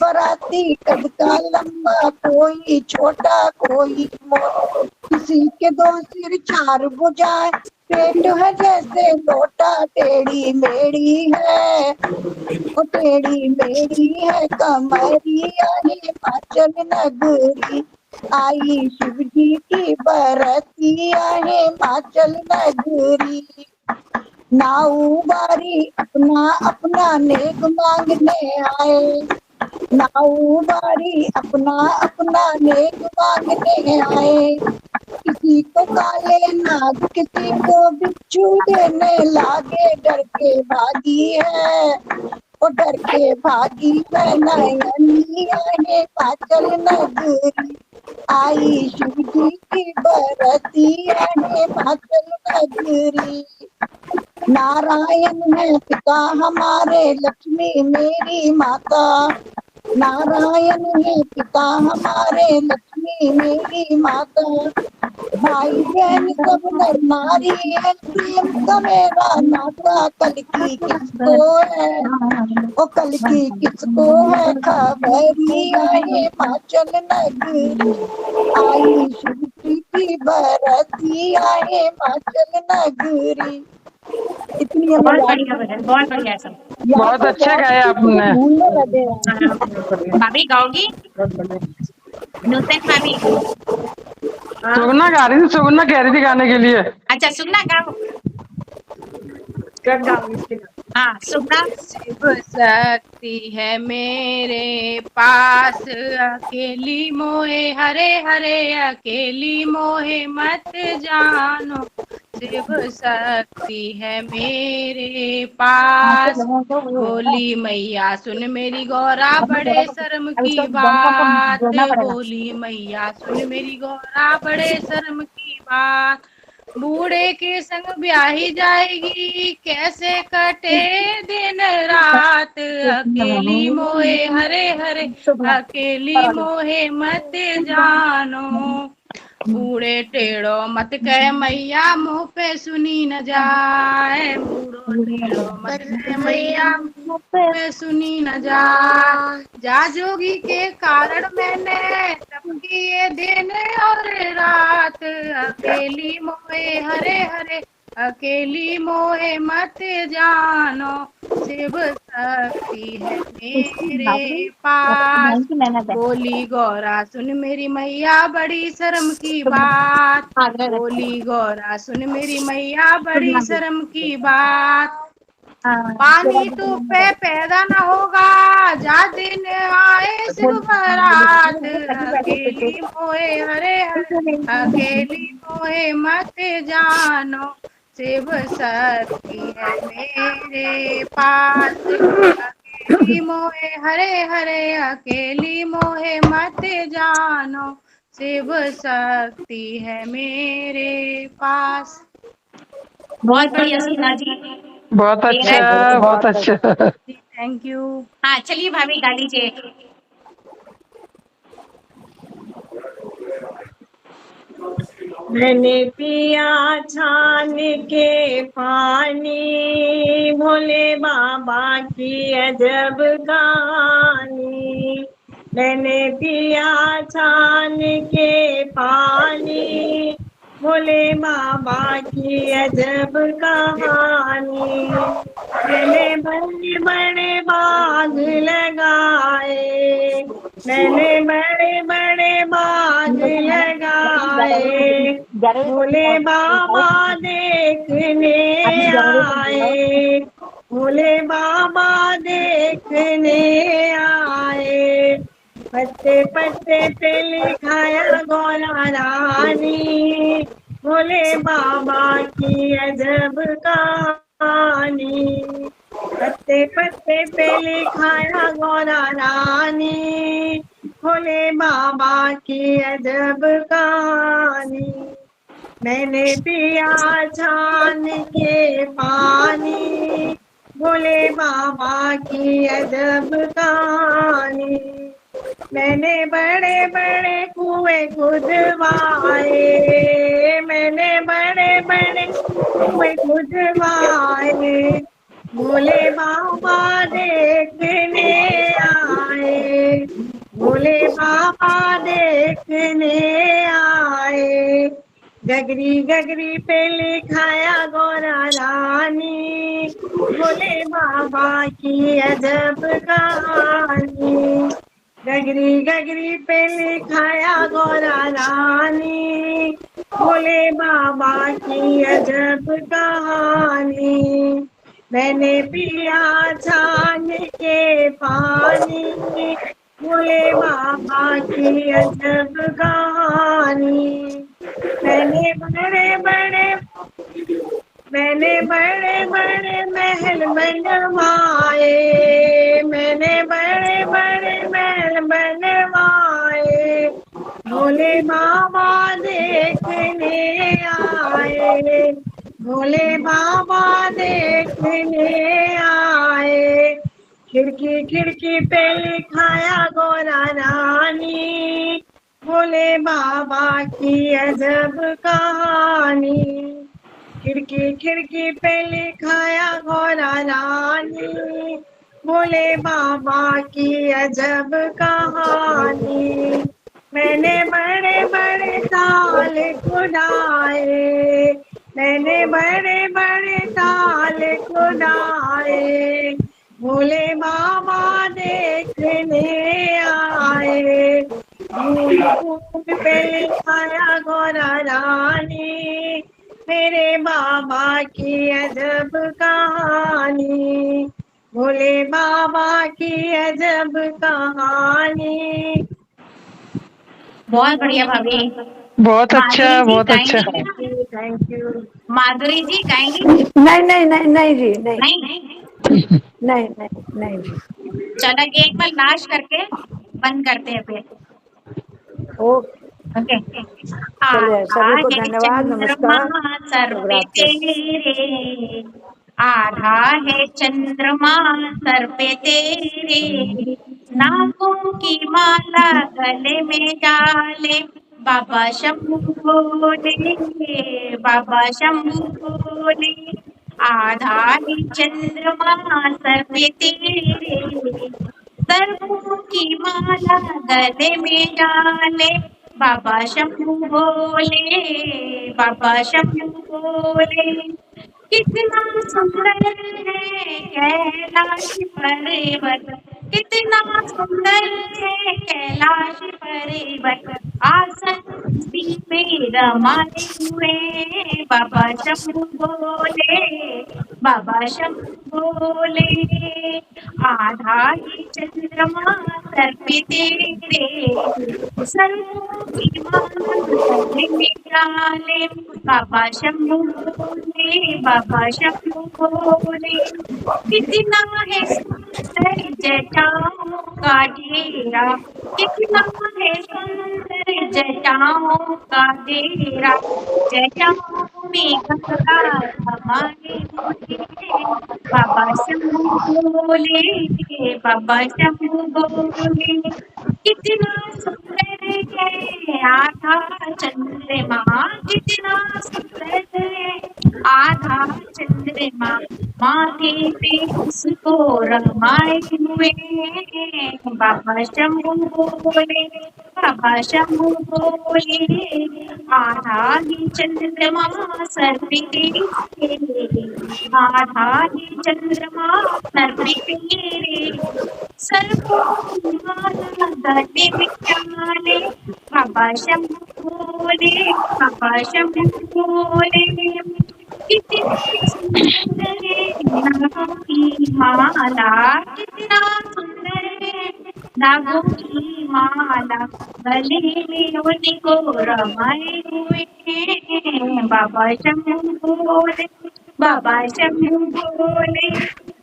बराती कद का लंबा कोई छोटा कोई किसी के 2 सिर 4 भुजाएं पेट है जैसे लोटा टेढ़ी मेढ़ी है वो टेढ़ी मेढ़ी है कमरिया हिमाचल नगरी आई शिव जी की बरतिया हिमाचल नगरी नाऊ बारी अपना अपना नेक मांगने आए नाऊ बारी अपना अपना नेक मांगने आए किसी को काले नाग किसी को बिच्छू देने लागे, डर के भागी है ओ डर के भागी मैं नयनिया है पाचल नगरी, आई शिव जी की बरतिया है पाचल नगरी। नारायण है पिता हमारे, लक्ष्मी मेरी माता, नारायण है पिता हमारे, लक्ष्मी मेरी माता, भाई बहन सब नर नारी है, प्रेम का मेरा नाता, कल की किसको है ओ कल की किसको है खबरिया है पाचल नगरी, आई शिव जी की बरतिया है पाचल नगरी। इतनी बहुत बढ़िया भजन, बहुत बढ़िया सब। बहुत अच्छा गाया आपने। भाभी गाओगी? नूतन भाभी सुगना गा रही थी, सुगना कह रही थी गाने के लिए। अच्छा सुगना गाओ। हाँ सुगना। शिव शक्ति है मेरे पास, अकेली मोहे हरे हरे, अकेली मोहे मत जानो, शिव शक्ति है मेरे पास। बोली मैया सुन मेरी गौरा बड़े शर्म की बात, बोली मैया सुन मेरी गौरा बड़े शर्म की बात, बूढ़े के संग ब्याही जाएगी कैसे कटे दिन रात, अकेली मोहे हरे हरे, अकेली मोहे मत जानो, बूढ़े टेढ़ो मत कह मैया मुँह पे सुनी न जाए, बूढ़ो टेढ़ो मत कह मैया मुँह पे सुनी न जाए, जा जोगी के कारण मैंने तप किए दिन और रात, अकेली मोहे हरे हरे, अकेली मोहे मत जानो, शिव शक्ति है मेरे पास। बोली गौरा सुन मेरी मैया बड़ी शर्म की बात, बोली गौरा सुन मेरी मैया बड़ी शर्म की बात, पानी तो पे पैदा न होगा जा दिन आए शिव बारात, अकेली मोहे हरे हरे, अकेली मोहे मत जानो, शिव शक्ति है मेरे पास, अकेली मोहे हरे हरे, अकेली मोहे मत जानो, शिव शक्ति है मेरे पास। बहुत बढ़िया सुगना जी, बहुत अच्छा, बहुत अच्छा। Thank you. हाँ चलिए भाभी गा लीजिए। मैंने पिया छान के पानी, भोले बाबा की अजब कहानी, मैंने पिया छान के पानी, भोले बाबा की अजब कहानी, मैंने बड़े बड़े बाग लगाए, मैंने बड़े बड़े बाग लगाए, भोले बाबा देखने आए, भोले बाबा देखने आए, पत्ते पत्ते पे लिखाया गौरा रानी, भोले बाबा की अजब कहानी, पत्ते पत्ते पे लिखाया गौरा रानी, भोले बाबा की अजब कहानी, मैंने पिया छान के पानी, भोले बाबा की अजब कहानी, मैंने बड़े बड़े कुएं खुदवाए, मैंने बड़े बड़े कुएं खुदवाए, भोले बाबा देखने आए, भोले बाबा देखने आए, गगरी गगरी पे लिखाया गौरा रानी, भोले बाबा की अजब कहानी, गगरी गगरी पे लिखाया गौरा रानी, भोले बाबा की अजब कहानी, मैंने पिया छान के पानी, भोले बाबा की अजब कहानी, मैंने बड़े बड़े महल बनवाए, मैंने बड़े बड़े महल बनवाए, भोले बाबा देखने आए, भोले बाबा देखने आए। खिड़की खिड़की पे लिखाया गोरा रानी, भोले बाबा की अजब कहानी। खिड़की खिड़की पे लिखाया गोरा रानी, भोले बाबा की अजब कहानी। मैंने बड़े बड़े ताल खुदाए, मैंने बड़े बड़े ताल खुदाए, भोले बाबा देखने आए। फूल फूल पे लिखाया गोरा रानी, मेरे बाबा की अजब कहानी, भोले बाबा की अजब कहानी। बहुत बढ़िया भाभी। बहुत अच्छा, माधुरी जी बहुत अच्छा। गाएंगी? Thank you. माधुरी जी गाएंगी? नहीं नहीं नहीं नहीं जी, नहीं नहीं। नहीं नहीं नहीं जी। चलो एक बार लाश करके बंद करते हैं फिर। ओके। चलिए, सभी को धन्यवाद, नमस्कार, सर शुभ पे रात्रि। तेरे, आधा है चंद्रमा सर पे तेरे, नाकों की माला गले में डाले, बाबा शंभू बोले, बाबा शंभू बोले, आधा है चंद्रमा सर पे तेरे, सर्पों की माला गले में डाले, बाबा शंभू बोले, बाबा शंभू बोले, कितना सुंदर है कैलाश पर्वत, कितना सुंदर है कैलाश पर्वत, आसन उसी पे रमाए हुए, बाबा शंभू बोले, बाबा शंभू बोले, आधा ही चंद्रमा सर पे तेरे, सर्वों की माला गले में डाले, बाबा शंभू बोले, बाबा शंभू बोले, कितना है सुंदर जटाओं का डेरा, कितना है सुंदर जटाओं का डेरा, जटाओं में गंगा समाए हुए, बाबा शंभू बोले, बाबा शंभू बोले, कितना सुंदर है आधा चंद्रमा, कितना सुंदर है आधा चंद्रमा, माथे पे उसको रमाए हुए, बाबा शंभू बोले, बाबा शंभू बोले, आधा ही चंद्रमा सर पे तेरे, आधा ही चंद्रमा सर पे तेरे, सर्पों की माला गले में डाले, बाबा शंभू बोले, बाबा शंभू बोले, कितनी सुंदर है नागों की माला, कितना सुंदर है नागों की माला, गले में उनको रमाए हुए हैं, बाबा शंभू बोले, बाबा शंभू बोले,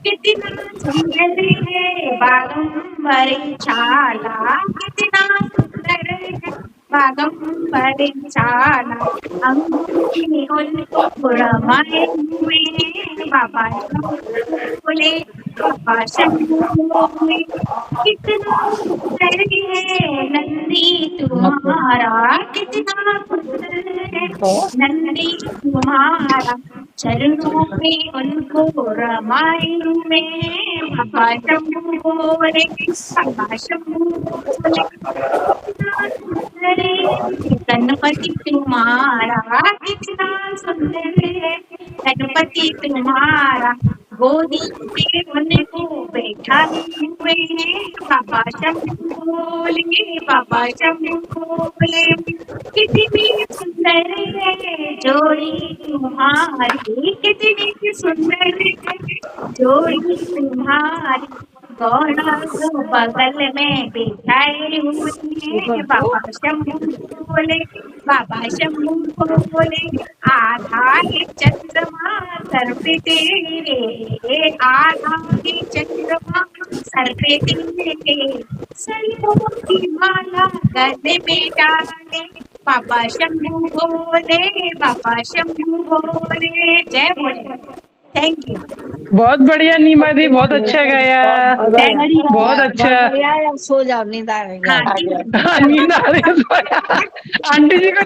कितना सुंदर है बागंबर छाला, कितना सुंदर है बागंबर छाला, अंगूठी में उनको रमाए हुए, बाबा शंभू बोले, बाबा शंभू बोले, कितना सुंदर है नंदी तुम्हारा, कितना सुंदर है नंदी तुम्हारा, चरणों में उनको रमाए हुए, बाबा शंभू बोले, बाबा शंभू बोले, कितना सुंदर है गणपति तुम्हारा, कितना सुंदर है गणपति तुम्हारा, गोदी पे उनको बैठाए हुए हैं, बाबा शंभू बोले, बाबा शंभू बोले, कितनी सुंदर है जोड़ी तुम्हारी, कितनी सुंदर है जोड़ी तुम्हारी, गौरव बगल में बिठाए हुए बाबा शंभू बोले, बाबा शंभू बोले, आधा है चंद्रमा सर पे तेरे, आधा है चंद्रमा सर पे तेरे, सरियों की माला गले में डाले, बाबा शंभू बोले, बाबा शंभू बोले। जय बोले। Thank you. बहुत बढ़िया नीमा दी, बहुत अच्छा गाया, बहुत अच्छा। सो जाओ, नींद आ रही है। हाँ, नींद आ रही है। आंटी जी को